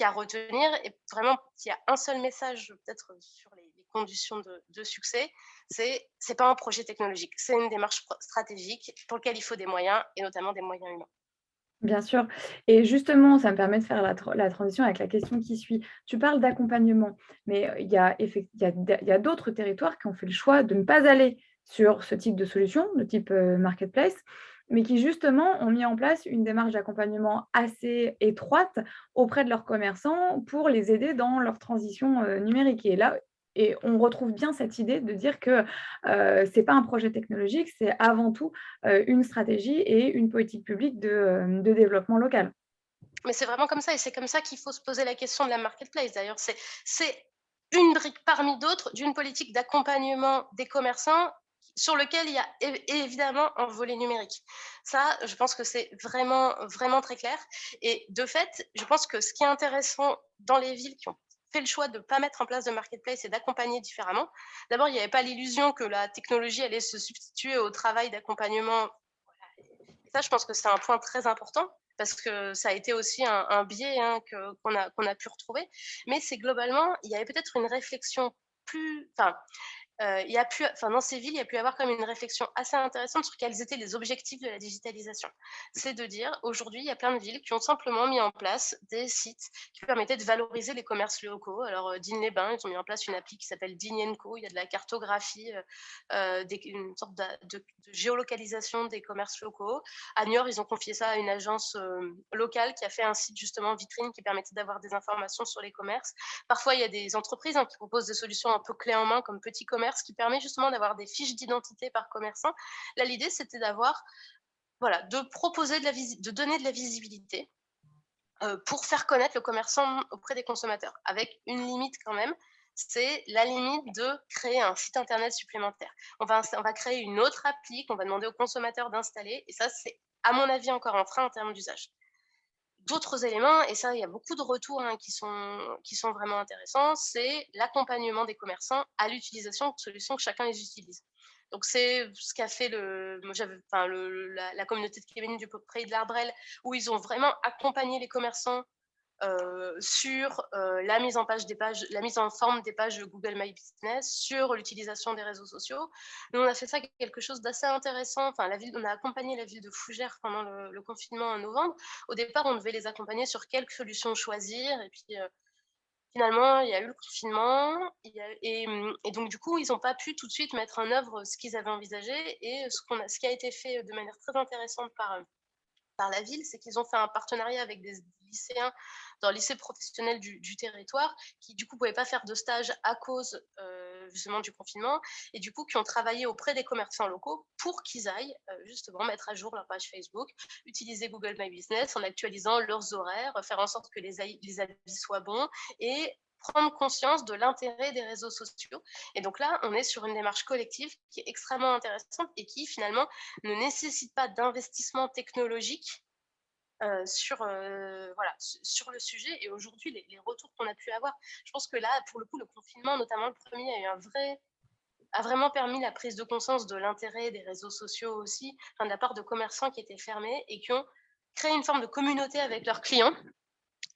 Speaker 2: à retenir et vraiment qu'il y a un seul message peut-être sur les conditions de succès, c'est pas un projet technologique, c'est une démarche stratégique pour lequel il faut des moyens et notamment des moyens humains.
Speaker 1: Bien sûr. Et justement, ça me permet de faire la transition avec la question qui suit. Tu parles d'accompagnement, mais il y a d'autres territoires qui ont fait le choix de ne pas aller sur ce type de solution, de type marketplace, mais qui justement ont mis en place une démarche d'accompagnement assez étroite auprès de leurs commerçants pour les aider dans leur transition numérique. Et on retrouve bien cette idée de dire que ce n'est pas un projet technologique, c'est avant tout une stratégie et une politique publique de développement local.
Speaker 2: Mais c'est vraiment comme ça et c'est comme ça qu'il faut se poser la question de la marketplace d'ailleurs. C'est une brique parmi d'autres d'une politique d'accompagnement des commerçants sur lequel il y a évidemment un volet numérique. Ça, je pense que c'est vraiment, vraiment très clair. Et de fait, je pense que ce qui est intéressant dans les villes qui ont fait le choix de ne pas mettre en place de marketplace et d'accompagner différemment, d'abord, il n'y avait pas l'illusion que la technologie allait se substituer au travail d'accompagnement. Ça, je pense que c'est un point très important parce que ça a été aussi un biais, hein, qu'on a pu retrouver. Mais c'est globalement, il y avait peut-être une réflexion plus enfin, il y a pu enfin, dans ces villes, il y a pu y avoir quand même une réflexion assez intéressante sur quels étaient les objectifs de la digitalisation. C'est de dire, aujourd'hui, il y a plein de villes qui ont simplement mis en place des sites qui permettaient de valoriser les commerces locaux. Alors, Digne-les-Bains, ils ont mis en place une appli qui s'appelle Digne Co. Il y a de la cartographie, une sorte de géolocalisation des commerces locaux. À Niort, ils ont confié ça à une agence locale qui a fait un site justement vitrine qui permettait d'avoir des informations sur les commerces. Parfois, il y a des entreprises, hein, qui proposent des solutions un peu clés en main comme Petit Commerce qui permet justement d'avoir des fiches d'identité par commerçant. Là, l'idée, c'était d'avoir, voilà, de proposer de donner de la visibilité pour faire connaître le commerçant auprès des consommateurs, avec une limite quand même, c'est la limite de créer un site internet supplémentaire. On va créer une autre appli qu'on va demander aux consommateurs d'installer, et ça, c'est à mon avis encore un frein en termes d'usage. D'autres éléments, et ça, il y a beaucoup de retours, hein, qui sont vraiment intéressants, c'est l'accompagnement des commerçants à l'utilisation de solutions que chacun les utilise. Donc c'est ce qu'a fait moi j'avais, enfin, la communauté de Kevin du Pré de l'Arbrel, où ils ont vraiment accompagné les commerçants sur la mise en forme des pages Google My Business, sur l'utilisation des réseaux sociaux. Nous, on a fait ça quelque chose d'assez intéressant. Enfin, on a accompagné la ville de Fougères pendant le confinement en novembre. Au départ, on devait les accompagner sur quelles solutions choisir. Et puis, finalement, il y a eu le confinement. Et donc, du coup, ils n'ont pas pu tout de suite mettre en œuvre ce qu'ils avaient envisagé. Et ce qui a été fait de manière très intéressante par la ville, c'est qu'ils ont fait un partenariat avec des lycéens dans le lycée professionnel du territoire qui du coup ne pouvaient pas faire de stage à cause justement du confinement et du coup qui ont travaillé auprès des commerçants locaux pour qu'ils aillent justement mettre à jour leur page Facebook, utiliser Google My Business en actualisant leurs horaires, faire en sorte que les avis soient bons et prendre conscience de l'intérêt des réseaux sociaux. Et donc là, on est sur une démarche collective qui est extrêmement intéressante et qui finalement ne nécessite pas d'investissement technologique voilà, sur le sujet. Et aujourd'hui, les retours qu'on a pu avoir, je pense que là, pour le coup, le confinement, notamment le premier, a vraiment permis la prise de conscience de l'intérêt des réseaux sociaux aussi, enfin, de la part de commerçants qui étaient fermés et qui ont créé une forme de communauté avec leurs clients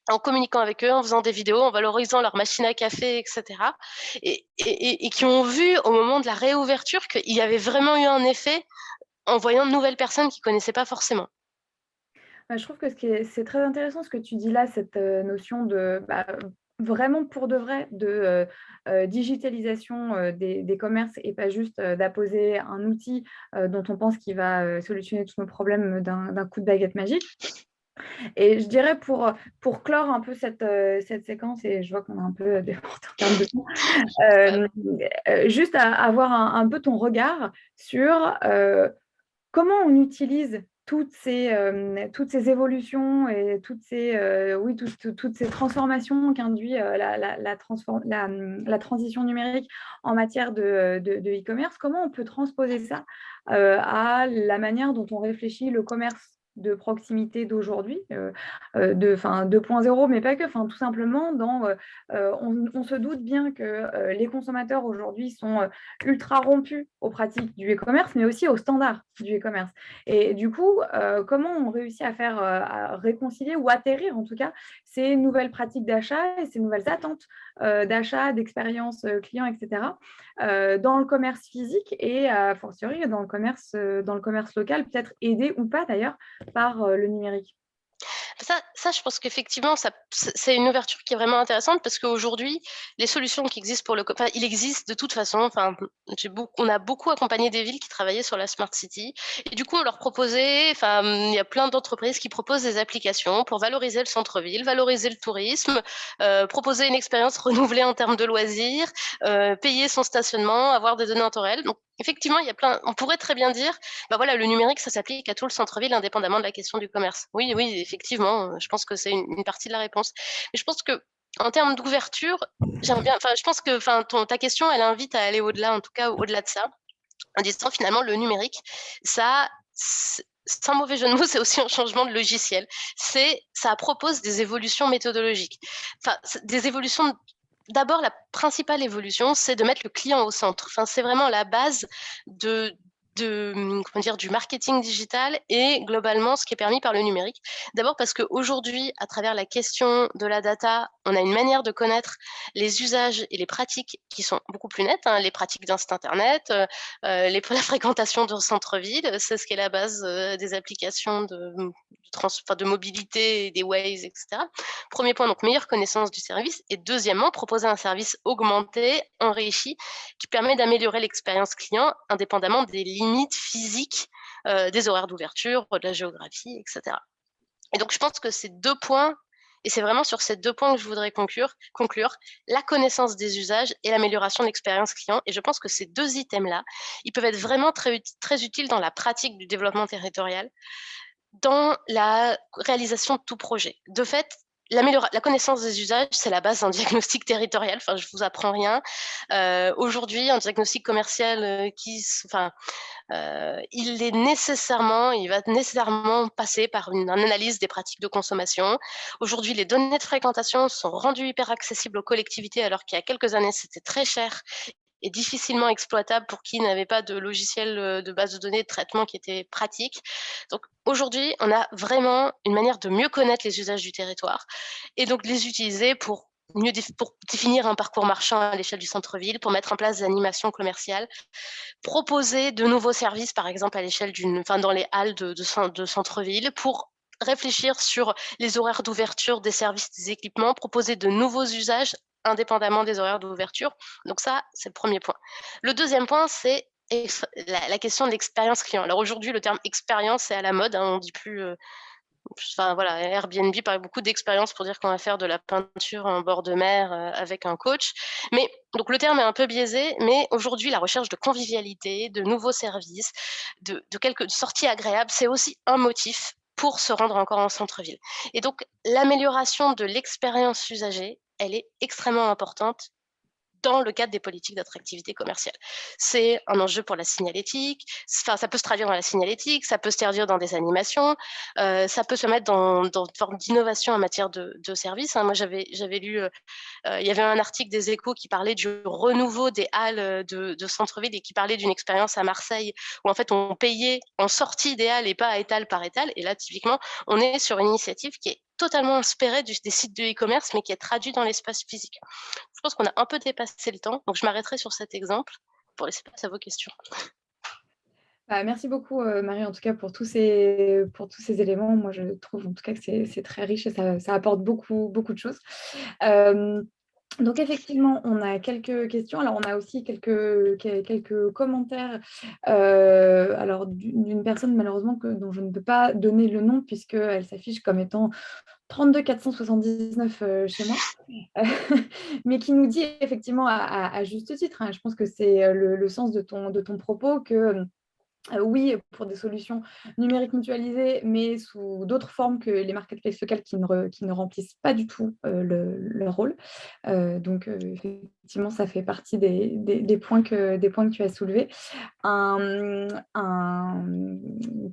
Speaker 2: en communiquant avec eux, en faisant des vidéos, en valorisant leur machine à café, etc. Et qui ont vu au moment de la réouverture qu'il y avait vraiment eu un effet en voyant de nouvelles personnes qu'ils ne connaissaient pas forcément.
Speaker 1: Je trouve que c'est très intéressant ce que tu dis là, cette notion de, vraiment pour de vrai de digitalisation des commerces et pas juste d'apposer un outil dont on pense qu'il va solutionner tous nos problèmes d'un coup de baguette magique. Et je dirais pour clore un peu cette séquence, et je vois qu'on a un peu débordé en termes de temps,
Speaker 2: Voilà.
Speaker 1: juste à avoir un peu ton regard sur comment on utilise toutes ces évolutions et oui, toutes ces transformations qu'induit la transition numérique en matière de e-commerce. Comment on peut transposer ça à la manière dont on réfléchit le commerce de proximité d'aujourd'hui, 2.0, mais pas que, tout simplement, on se doute bien que les consommateurs aujourd'hui sont ultra rompus aux pratiques du e-commerce, mais aussi aux standards du e-commerce. Et du coup, comment on réussit à réconcilier ou atterrir en tout cas ces nouvelles pratiques d'achat et ces nouvelles attentes d'achat, d'expérience client, etc., dans le commerce physique et a fortiori dans le commerce local, peut-être aidé ou pas d'ailleurs par le numérique.
Speaker 2: Ça, je pense qu'effectivement, c'est une ouverture qui est vraiment intéressante parce qu'aujourd'hui, les solutions qui existent pour enfin, il existe de toute façon. Enfin, on a beaucoup accompagné des villes qui travaillaient sur la Smart City. Et du coup, on leur proposait, enfin, il y a plein d'entreprises qui proposent des applications pour valoriser le centre-ville, valoriser le tourisme, proposer une expérience renouvelée en termes de loisirs, payer son stationnement, avoir des données en temps réel. Donc, effectivement, il y a on pourrait très bien dire, bah voilà, le numérique, ça s'applique à tout le centre-ville, indépendamment de la question du commerce. Oui, oui, effectivement, je pense que c'est une partie de la réponse. Mais je pense que en termes d'ouverture, j'aimerais bien, enfin, je pense que, enfin, ta question, elle invite à aller au-delà, en tout cas, au-delà de ça, en disant finalement le numérique, ça, sans mauvais jeu de mots, c'est aussi un changement de logiciel. Ça propose des évolutions méthodologiques. Enfin, des évolutions. D'abord, la principale évolution, c'est de mettre le client au centre. Enfin, c'est vraiment la base de, comment dire, du marketing digital et globalement ce qui est permis par le numérique. D'abord parce qu'aujourd'hui, à travers la question de la data, on a une manière de connaître les usages et les pratiques qui sont beaucoup plus nettes, hein, les pratiques d'un site internet, la fréquentation d'un centre-ville, c'est ce qui est la base des applications de mobilité, des Waze, etc. Premier point, donc meilleure connaissance du service. Et deuxièmement, proposer un service augmenté, enrichi, qui permet d'améliorer l'expérience client indépendamment des limites physiques, des horaires d'ouverture, de la géographie, etc. Et donc, je pense que ces 2 points, et c'est vraiment sur ces 2 points que je voudrais conclure, la connaissance des usages et l'amélioration de l'expérience client. Et je pense que ces 2 items-là, ils peuvent être vraiment très utiles dans la pratique du développement territorial, dans la réalisation de tout projet. De fait, la connaissance des usages, c'est la base d'un diagnostic territorial. Enfin, je vous apprends rien. Aujourd'hui, un diagnostic commercial, il va nécessairement passer par une analyse des pratiques de consommation. Aujourd'hui, les données de fréquentation sont rendues hyper accessibles aux collectivités, alors qu'il y a quelques années, c'était très cher et difficilement exploitable pour qui n'avait pas de logiciel, de base de données de traitement qui était pratique. Donc aujourd'hui, on a vraiment une manière de mieux connaître les usages du territoire et donc de les utiliser pour définir un parcours marchand à l'échelle du centre-ville, pour mettre en place des animations commerciales, proposer de nouveaux services, par exemple à l'échelle dans les halles de centre-ville, pour réfléchir sur les horaires d'ouverture des services, des équipements, proposer de nouveaux usages indépendamment des horaires d'ouverture. Donc ça, c'est le premier point. Le deuxième point, c'est la question de l'expérience client. Alors aujourd'hui, le terme expérience est à la mode, hein, on dit plus, enfin voilà, Airbnb parle beaucoup d'expérience pour dire qu'on va faire de la peinture en bord de mer, avec un coach. Mais donc le terme est un peu biaisé, mais aujourd'hui, la recherche de convivialité, de nouveaux services, de quelques sorties agréables, c'est aussi un motif pour se rendre encore en centre-ville. Et donc l'amélioration de l'expérience usagée, elle est extrêmement importante dans le cadre des politiques d'attractivité commerciale. C'est un enjeu pour la signalétique, enfin, ça peut se traduire dans la signalétique, ça peut se traduire dans des animations, ça peut se mettre dans une forme d'innovation en matière de services, hein. Moi, j'avais lu, il y avait un article des Échos qui parlait du renouveau des halles, de centre-ville et qui parlait d'une expérience à Marseille où en fait on payait en sortie des halles et pas à étal par étal. Et là, typiquement, on est sur une initiative qui est totalement inspirée des sites de e-commerce, mais qui est traduite dans l'espace physique. Je pense qu'on a un peu dépassé le temps, donc je m'arrêterai sur cet exemple pour laisser place à vos questions.
Speaker 1: Bah, merci beaucoup, Marie, en tout cas, pour tous ces éléments. Moi, je trouve en tout cas que c'est très riche et ça apporte beaucoup, beaucoup de choses. Donc effectivement, on a quelques questions. Alors, on a aussi quelques commentaires, alors d'une personne malheureusement dont je ne peux pas donner le nom puisqu'elle s'affiche comme étant 32 479 chez moi, mais qui nous dit effectivement à juste titre, hein, je pense que c'est le sens de ton propos, que oui, pour des solutions numériques mutualisées, mais sous d'autres formes que les marketplaces locales qui ne remplissent pas du tout leur rôle. Donc, effectivement, ça fait partie des des points que tu as soulevés. Un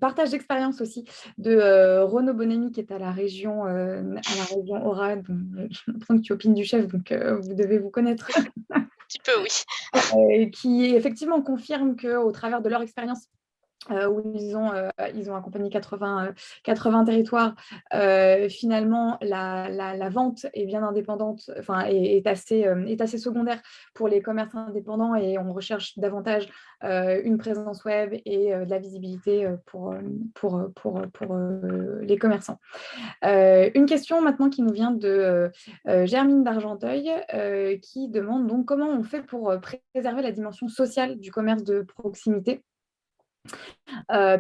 Speaker 1: partage d'expérience aussi de Renaud Bonamy, qui est à la région Aura. Donc, j'ai l'impression que tu opines du chef, donc vous devez vous connaître.
Speaker 2: Un petit peu, oui.
Speaker 1: Qui effectivement confirme qu'au travers de leur expérience, où ils ont accompagné 80 territoires. Finalement, la vente est bien indépendante, enfin, est assez secondaire pour les commerces indépendants, et on recherche davantage une présence web et de la visibilité pour les commerçants. Une question maintenant qui nous vient de Germine d'Argenteuil, qui demande donc comment on fait pour préserver la dimension sociale du commerce de proximité,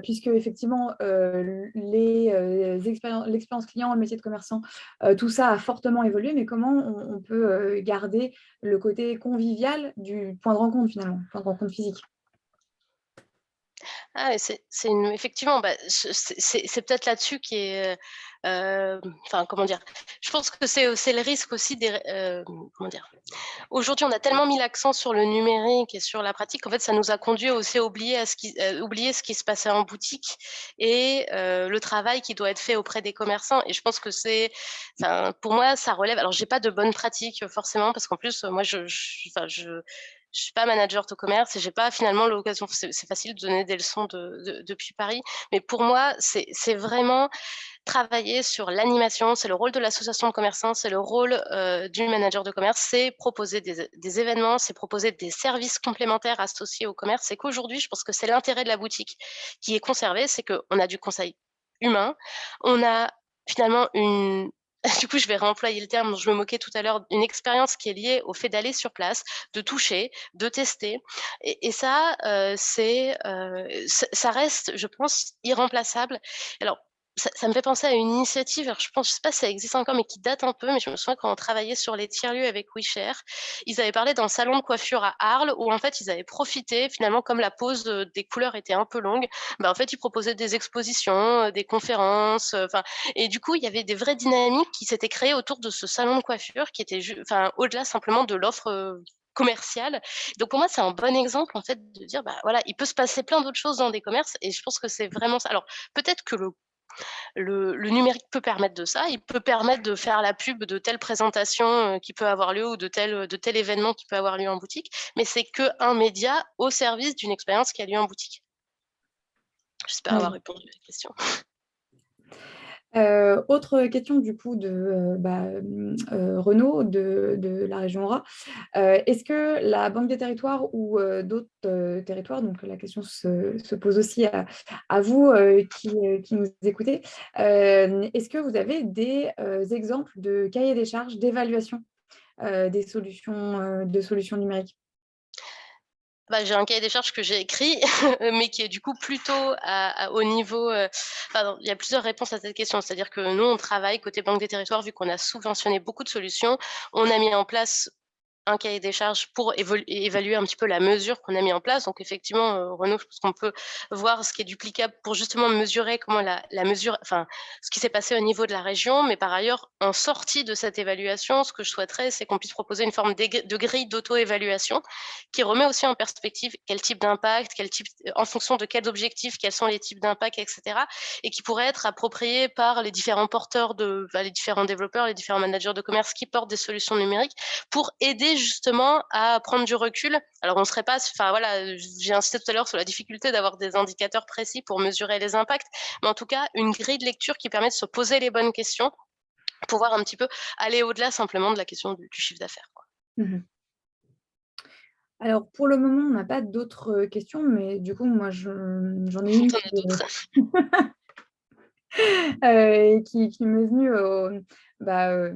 Speaker 1: puisque effectivement, l'expérience client, le métier de commerçant, tout ça a fortement évolué, mais comment on peut garder le côté convivial du point de rencontre finalement, point de rencontre physique?
Speaker 2: Ah, et c'est une effectivement, bah, c'est peut-être là-dessus qui est, enfin, comment dire? Je pense que c'est le risque aussi des comment dire? Aujourd'hui, on a tellement mis l'accent sur le numérique et sur la pratique qu'en fait, ça nous a conduit aussi à oublier ce qui se passait en boutique et le travail qui doit être fait auprès des commerçants, et je pense que enfin, pour moi, ça relève, alors j'ai pas de bonnes pratiques, forcément, parce qu'en plus, moi enfin, je suis pas manager de commerce et j'ai pas finalement l'occasion, c'est facile de donner des leçons depuis Paris, mais pour moi, c'est vraiment travailler sur l'animation. C'est le rôle de l'association de commerçants, c'est le rôle, du manager de commerce, c'est proposer des événements, c'est proposer des services complémentaires associés au commerce. C'est qu'aujourd'hui, je pense que c'est l'intérêt de la boutique qui est conservé, c'est qu'on a du conseil humain, on a finalement une du coup, je vais réemployer le terme dont je me moquais tout à l'heure, une expérience qui est liée au fait d'aller sur place, de toucher, de tester, et ça, ça reste, je pense, irremplaçable. Alors, ça me fait penser à une initiative, alors je sais pas si ça existe encore, mais qui date un peu, mais je me souviens quand on travaillait sur les tiers-lieux avec WeShare, ils avaient parlé d'un salon de coiffure à Arles où en fait, ils avaient profité finalement, comme la pause, des couleurs était un peu longue, bah, en fait, ils proposaient des expositions, des conférences, enfin, et du coup, il y avait des vraies dynamiques qui s'étaient créées autour de ce salon de coiffure qui était enfin, au-delà simplement de l'offre, commerciale. Donc pour moi, c'est un bon exemple en fait de dire, bah, voilà, il peut se passer plein d'autres choses dans des commerces, et je pense que c'est vraiment ça. Alors peut-être que le numérique peut permettre de ça. Il peut permettre de faire la pub de telle présentation, qui peut avoir lieu, ou de tel événement qui peut avoir lieu en boutique, mais c'est qu'un média au service d'une expérience qui a lieu en boutique. J'espère avoir
Speaker 1: Ouais.
Speaker 2: répondu à la question.
Speaker 1: Autre question du coup de Renaud de la région Aura. Est-ce que la Banque des territoires ou d'autres territoires, donc la question se pose aussi à vous qui nous écoutez, est-ce que vous avez des exemples de cahiers des charges d'évaluation de solutions numériques?
Speaker 2: Bah, j'ai un cahier des charges que j'ai écrit, mais qui est du coup plutôt au niveau, pardon, il y a plusieurs réponses à cette question. C'est-à-dire que nous, on travaille côté Banque des territoires, vu qu'on a subventionné beaucoup de solutions, on a mis en place un cahier des charges pour évaluer un petit peu la mesure qu'on a mis en place. Donc effectivement, Renaud, je pense qu'on peut voir ce qui est duplicable pour justement mesurer comment la mesure, enfin, ce qui s'est passé au niveau de la région. Mais par ailleurs, en sortie de cette évaluation, ce que je souhaiterais, c'est qu'on puisse proposer une forme de grille d'auto-évaluation qui remet aussi en perspective quel type d'impact, quel type, en fonction de quels objectifs, quels sont les types d'impact, et cetera, et qui pourrait être approprié par les différents porteurs les différents développeurs, les différents managers de commerce qui portent des solutions numériques, pour aider justement à prendre du recul. Alors on serait pas, enfin voilà, j'ai insisté tout à l'heure sur la difficulté d'avoir des indicateurs précis pour mesurer les impacts, mais en tout cas une grille de lecture qui permet de se poser les bonnes questions, pouvoir un petit peu aller au-delà simplement de la question du chiffre d'affaires, quoi.
Speaker 1: Mmh. Alors pour le moment, on n'a pas d'autres questions, mais du coup, moi, j'en ai une
Speaker 2: Tu en as d'autres?
Speaker 1: qui m'est venue bah,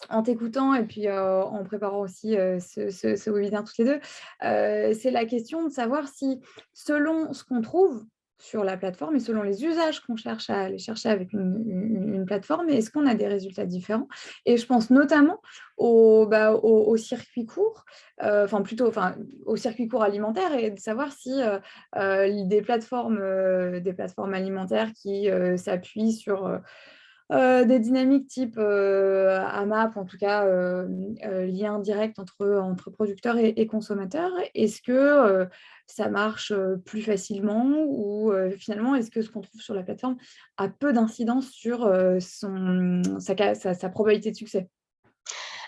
Speaker 1: en t'écoutant et puis, en préparant aussi, ce webinaire toutes les 2, c'est la question de savoir si, selon ce qu'on trouve sur la plateforme et selon les usages qu'on cherche à aller chercher avec une plateforme, est-ce qu'on a des résultats différents? Et je pense notamment aux circuits courts, enfin, aux circuits courts alimentaires et de savoir si, des plateformes alimentaires qui, s'appuient sur, des dynamiques type, AMAP, en tout cas, lien direct entre producteurs et consommateurs. Est-ce que, ça marche, plus facilement ou, finalement, est-ce que ce qu'on trouve sur la plateforme a peu d'incidence sur, sa probabilité de succès?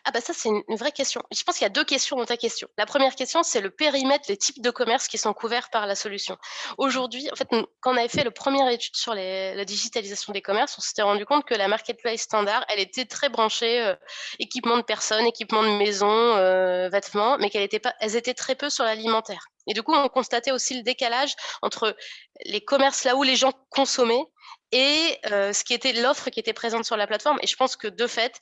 Speaker 2: Ah bah ça, c'est une vraie question. Je pense qu'il y a 2 questions dans ta question. La première question, c'est le périmètre, les types de commerces qui sont couverts par la solution. Aujourd'hui, en fait, nous, quand on avait fait le première étude sur la digitalisation des commerces, on s'était rendu compte que la marketplace standard, elle était très branchée, équipement de personnes, équipement de maison, vêtements, mais elles étaient très peu sur l'alimentaire. Et du coup, on constatait aussi le décalage entre les commerces là où les gens consommaient et ce qui était l'offre qui était présente sur la plateforme. Et je pense que de fait,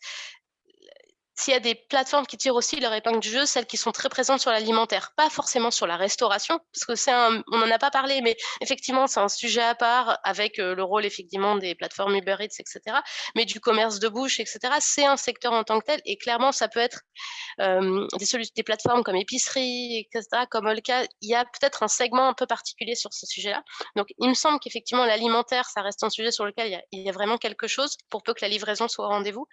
Speaker 2: s'il y a des plateformes qui tirent aussi leur épingle du jeu, celles qui sont très présentes sur l'alimentaire, pas forcément sur la restauration, parce que on n'en a pas parlé, mais effectivement, c'est un sujet à part avec le rôle effectivement des plateformes Uber Eats, etc. Mais du commerce de bouche, etc., c'est un secteur en tant que tel. Et clairement, ça peut être des plateformes comme Épicerie, etc., comme Olka. Il y a peut-être un segment un peu particulier sur ce sujet-là. Donc, il me semble qu'effectivement, l'alimentaire, ça reste un sujet sur lequel il y a vraiment quelque chose, pour peu que la livraison soit au rendez-vous.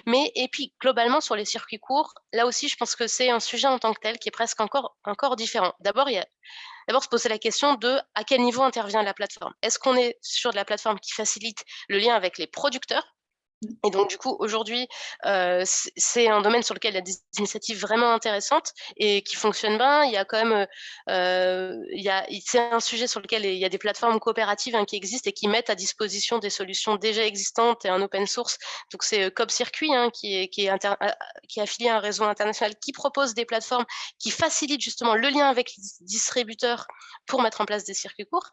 Speaker 2: Mais et puis globalement sur les circuits courts, là aussi je pense que c'est un sujet en tant que tel qui est presque encore différent. D'abord se poser la question de à quel niveau intervient la plateforme? Est-ce qu'on est sur de la plateforme qui facilite le lien avec les producteurs?
Speaker 1: Mmh.
Speaker 2: Et donc du coup, aujourd'hui, c'est un domaine sur lequel il y a des initiatives vraiment intéressantes et qui fonctionnent bien. Il y a quand même, il y a c'est un sujet sur lequel il y a des plateformes coopératives, hein, qui existent et qui mettent à disposition des solutions déjà existantes et en open source. Donc c'est, CoopCircuit, hein, qui est affilié à un réseau international qui propose des plateformes qui facilitent justement le lien avec les distributeurs pour mettre en place des circuits courts.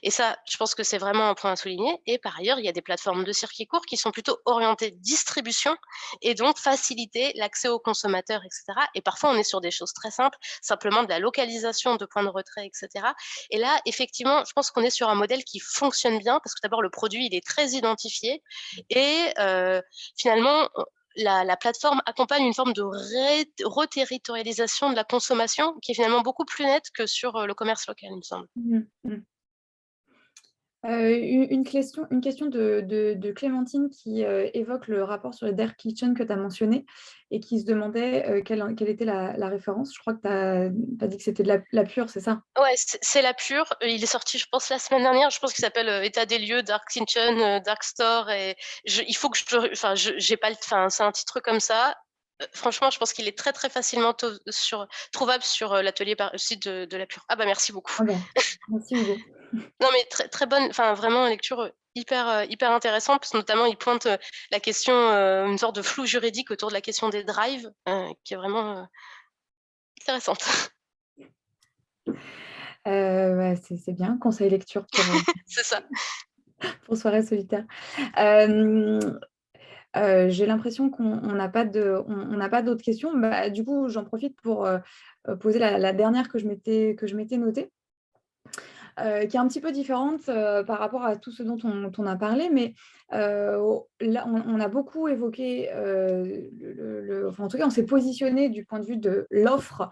Speaker 2: Et ça, je pense que c'est vraiment un point à souligner. Et par ailleurs, il y a des plateformes de circuits courts qui sont plutôt orientées distribution et donc faciliter l'accès aux consommateurs, etc. Et parfois, on est sur des choses très simples, simplement de la localisation de points de retrait, etc. Et là, effectivement, je pense qu'on est sur un modèle qui fonctionne bien parce que d'abord, le produit, il est très identifié et finalement, la plateforme accompagne une forme de reterritorialisation de la consommation qui est finalement beaucoup plus nette que sur le commerce local, il me semble.
Speaker 1: Mmh mh. Une question de Clémentine qui, évoque le rapport sur les Dark Kitchen que tu as mentionné et qui se demandait, quelle était la référence. Je crois que tu as dit que c'était de la pure, c'est ça?
Speaker 2: Ouais, c'est la pure. Il est sorti, je pense, la semaine dernière. Je pense qu'il s'appelle, État des lieux, Dark Kitchen, Dark Store et il faut que j'ai pas le enfin, c'est un titre comme ça. Franchement, je pense qu'il est très, très facilement trouvable sur, le site de la pure. Ah bah, merci beaucoup.
Speaker 1: Ah bah, merci Hugo.
Speaker 2: Non, mais très, très bonne, enfin, vraiment lecture, hyper intéressante parce que notamment il pointe, la question, une sorte de flou juridique autour de la question des drives, qui est vraiment, intéressante.
Speaker 1: Ouais, c'est bien, conseil lecture
Speaker 2: C'est ça.
Speaker 1: pour soirée solitaire. J'ai l'impression qu'on n'a pas d'autres questions. Bah, du coup, j'en profite pour, poser la dernière que je m'étais notée. Qui est un petit peu différente, par rapport à tout ce dont on a parlé, mais là, on a beaucoup évoqué, enfin, en tout cas, on s'est positionné du point de vue de l'offre,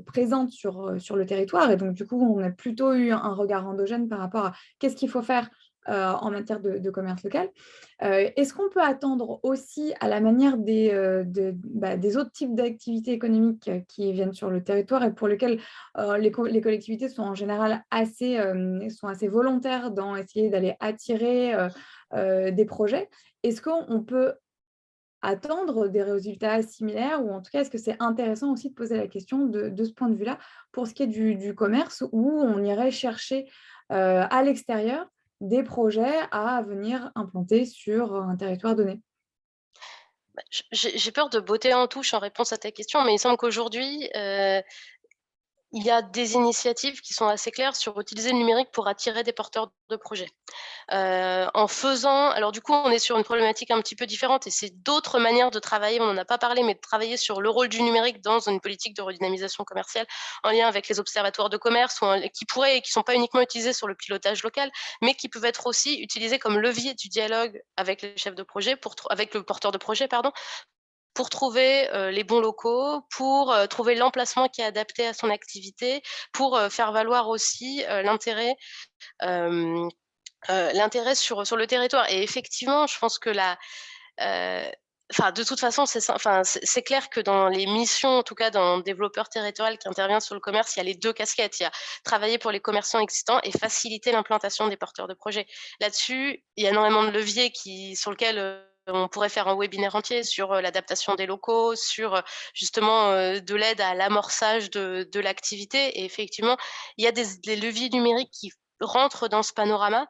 Speaker 1: présente sur le territoire et donc du coup, on a plutôt eu un regard endogène par rapport à qu'est-ce qu'il faut faire, en matière de commerce local. Est-ce qu'on peut attendre aussi à la manière des autres types d'activités économiques, qui viennent sur le territoire et pour lesquelles les collectivités sont en général assez volontaires dans essayer d'aller attirer, des projets. Est-ce qu'on peut attendre des résultats similaires ou en tout cas, est-ce que c'est intéressant aussi de poser la question de ce point de vue-là pour ce qui est du commerce où on irait chercher, à l'extérieur des projets à venir implanter sur un territoire donné?
Speaker 2: Bah, j'ai peur de botter en touche en réponse à ta question, mais il semble qu'aujourd'hui, il y a des initiatives qui sont assez claires sur utiliser le numérique pour attirer des porteurs de projets. En faisant alors du coup, on est sur une problématique un petit peu différente et c'est d'autres manières de travailler, on n'en a pas parlé, mais de travailler sur le rôle du numérique dans une politique de redynamisation commerciale, en lien avec les observatoires de commerce ou qui pourraient et qui sont pas uniquement utilisés sur le pilotage local, mais qui peuvent être aussi utilisés comme levier du dialogue avec les chefs de projet avec le porteur de projet, pardon, pour trouver, les bons locaux, pour, trouver l'emplacement qui est adapté à son activité, pour, faire valoir aussi, hem, l'intérêt sur le territoire et effectivement, je pense que heu, enfin, de toute façon, c'est clair que dans les missions, en tout cas dans le développeur territorial qui intervient sur le commerce, il y a les 2 casquettes. Il y a travailler pour les commerçants existants et faciliter l'implantation des porteurs de projets. Là-dessus, il y a énormément de leviers sur lesquels, on pourrait faire un webinaire entier sur, l'adaptation des locaux, sur, justement, de l'aide à l'amorçage de l'activité et effectivement, il y a des leviers numériques qui rentrent dans ce panorama,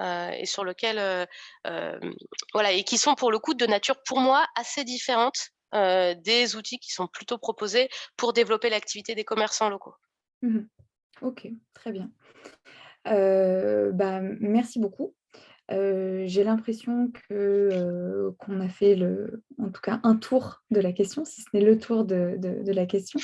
Speaker 2: et sur lequel, hem, voilà et qui sont pour le coup de nature, pour moi, assez différente, des outils qui sont plutôt proposés pour développer l'activité des commerçants locaux.
Speaker 1: Mmh. OK, très bien. Bah, merci beaucoup. J'ai l'impression qu'on a fait en tout cas un tour de la question, si ce n'est le tour de la question.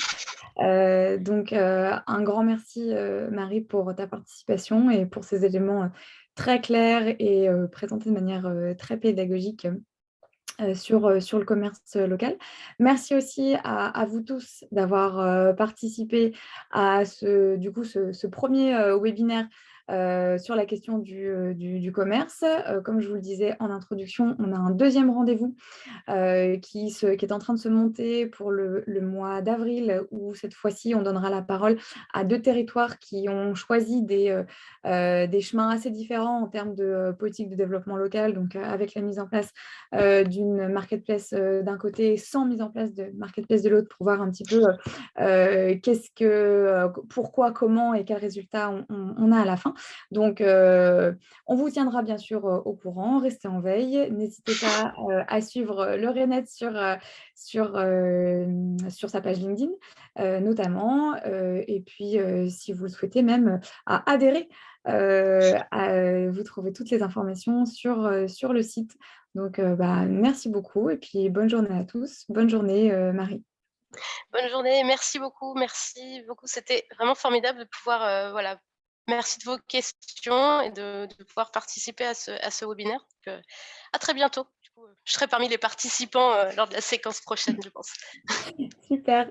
Speaker 1: Un grand merci, Marie, pour ta participation et pour ces éléments, très clairs et présentés de manière, très pédagogique, sur le commerce, local. Merci aussi à vous tous d'avoir, participé à ce 1er, webinaire, sur la question du commerce. Comme je vous le disais en introduction, on a un deuxième rendez-vous qui est en train de se monter pour le mois d'avril, où cette fois-ci, on donnera la parole à 2 territoires qui ont choisi des chemins assez différents en termes de politique de développement local, donc avec la mise en place d'une marketplace d'un côté, sans mise en place de marketplace de l'autre, pour voir un petit peu pourquoi, comment et quels résultats on a à la fin. Donc, on vous tiendra bien sûr au courant, restez en veille. N'hésitez pas à suivre le Renet sur sa page LinkedIn, notamment. Et puis, si vous le souhaitez, même à adhérer. Vous trouvez toutes les informations sur le site. Donc, bah, merci beaucoup et puis bonne journée à tous. Bonne journée, Marie.
Speaker 2: Bonne journée, merci beaucoup. C'était vraiment formidable de pouvoir, voilà, merci de vos questions et de pouvoir participer à ce webinaire. Donc, à très bientôt. Du coup, je serai parmi les participants, lors de la séquence prochaine, je pense.
Speaker 1: Super.